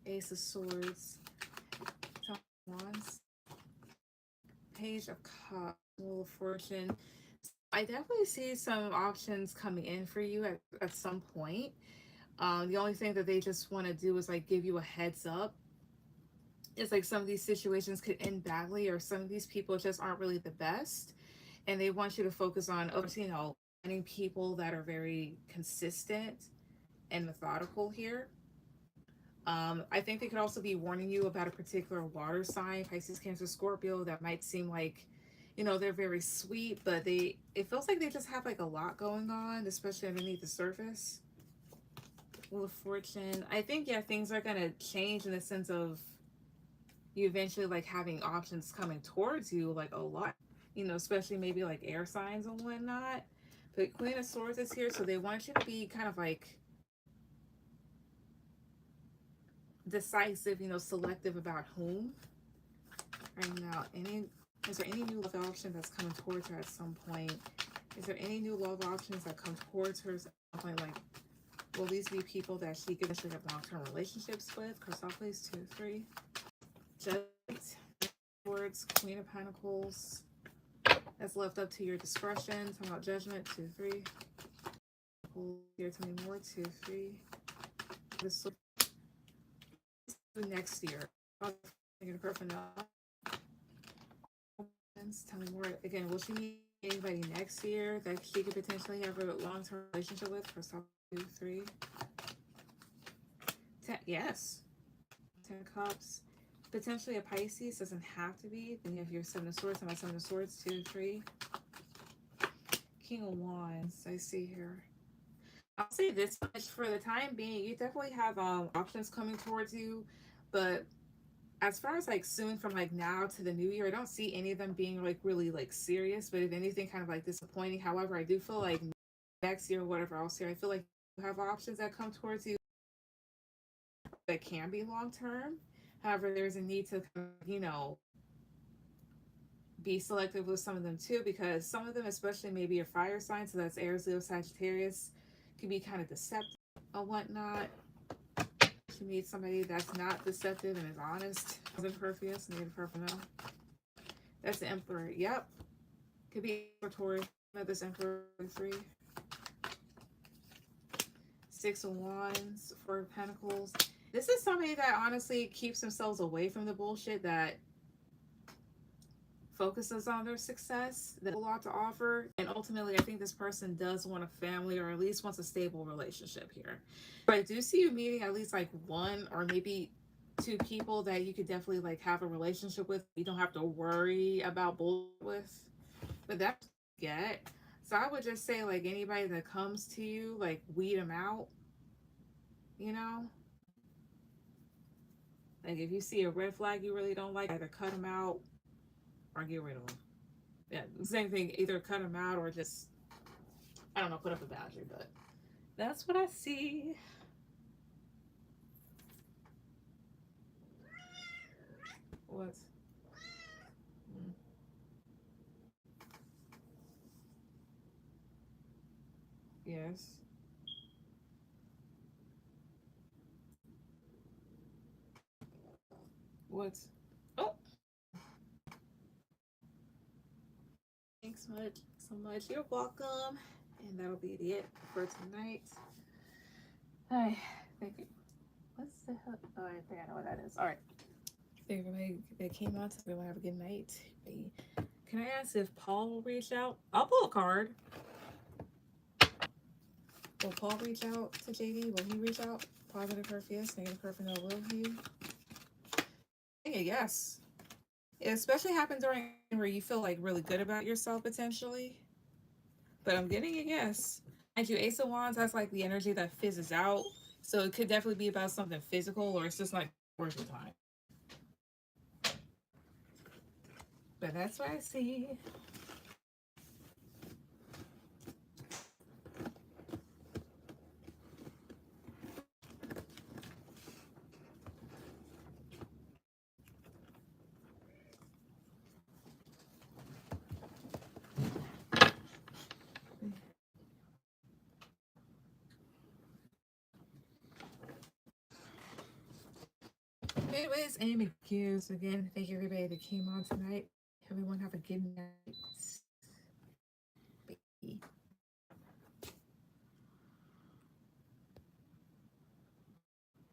Ace of Swords, 10 of Wands, Page of Cups, Wheel of Fortune. I definitely see some options coming in for you at some point. The only thing that they just want to do is like give you a heads up. It's like some of these situations could end badly, or some of these people just aren't really the best, and they want you to focus on, finding people that are very consistent and methodical here. I think they could also be warning you about a particular water sign, Pisces, Cancer, Scorpio, that might seem like, they're very sweet, but it feels like they just have like a lot going on, especially underneath the surface. Wheel of Fortune. I think, yeah, things are gonna change in the sense of you eventually like having options coming towards you like a lot, especially maybe like air signs and whatnot. But Queen of Swords is here, so they want you to be kind of like decisive, selective about whom. Right now, is there any new love option that's coming towards her at some point? Is there any new love options that come towards her at some point? Like, will these be people that she could actually have long-term relationships with? Chrysopolis, 2, 3. Judgment, Swords, Queen of Pentacles. That's left up to your discretion. Talking about Judgment, 2, 3. Here, tell me more, 2, 3. This next year. Tell me more. Again, will she meet anybody next year that she could potentially have a long-term relationship with? For some 2, 3. 10, yes. 10 Cups. Potentially a Pisces, doesn't have to be. Then you have your 7 of Swords, and my 7 of Swords, 2, 3. King of Wands, I see here. I'll say this much, for the time being, you definitely have options coming towards you, but as far as like soon, from like now to the new year, I don't see any of them being like really like serious, but if anything, kind of like disappointing. However, I do feel like next year, whatever else here, I feel like you have options that come towards you that can be long term. However, there's a need to, be selective with some of them too, because some of them, especially maybe a fire sign, so that's Aries, Leo, Sagittarius, can be kind of deceptive or whatnot. You meet somebody that's not deceptive and is honest. Perfius, Native Perfino. That's the Emperor. Yep. Could be Taurus. This Emperor 3. Six of Wands, Four of Pentacles. This is somebody that honestly keeps themselves away from the bullshit, that focuses on their success, that has a lot to offer. And ultimately, I think this person does want a family, or at least wants a stable relationship here. But I do see you meeting at least like one or maybe two people that you could definitely like have a relationship with. You don't have to worry about bullshit with. But that's what you get. So I would just say, like, anybody that comes to you, like, weed them out, you know? Like, if you see a red flag you really don't like, either cut them out or get rid of them. Yeah, same thing. Either cut them out or just, I don't know, put up a boundary. But that's what I see. What? Mm. Yes. What? Oh, thanks so much. You're welcome. And that'll be it for tonight. Hi. Thank you. What's the hell? Oh, I think I know what that is. All right. Thank everybody that came out. Everyone have a good night. Can I ask if Paul will reach out? I'll pull a card. Will Paul reach out to JD? Will he reach out? Positive curve, yes. Negative curve, no. Will he? Yes. It especially happened during where you feel like really good about yourself potentially. But I'm getting a yes. And you Ace of Wands, that's like the energy that fizzes out. So it could definitely be about something physical, or it's just like worth your time. But that's what I see. Anyways, Amy Hughes again. Thank you everybody that came on tonight. Everyone have a good night.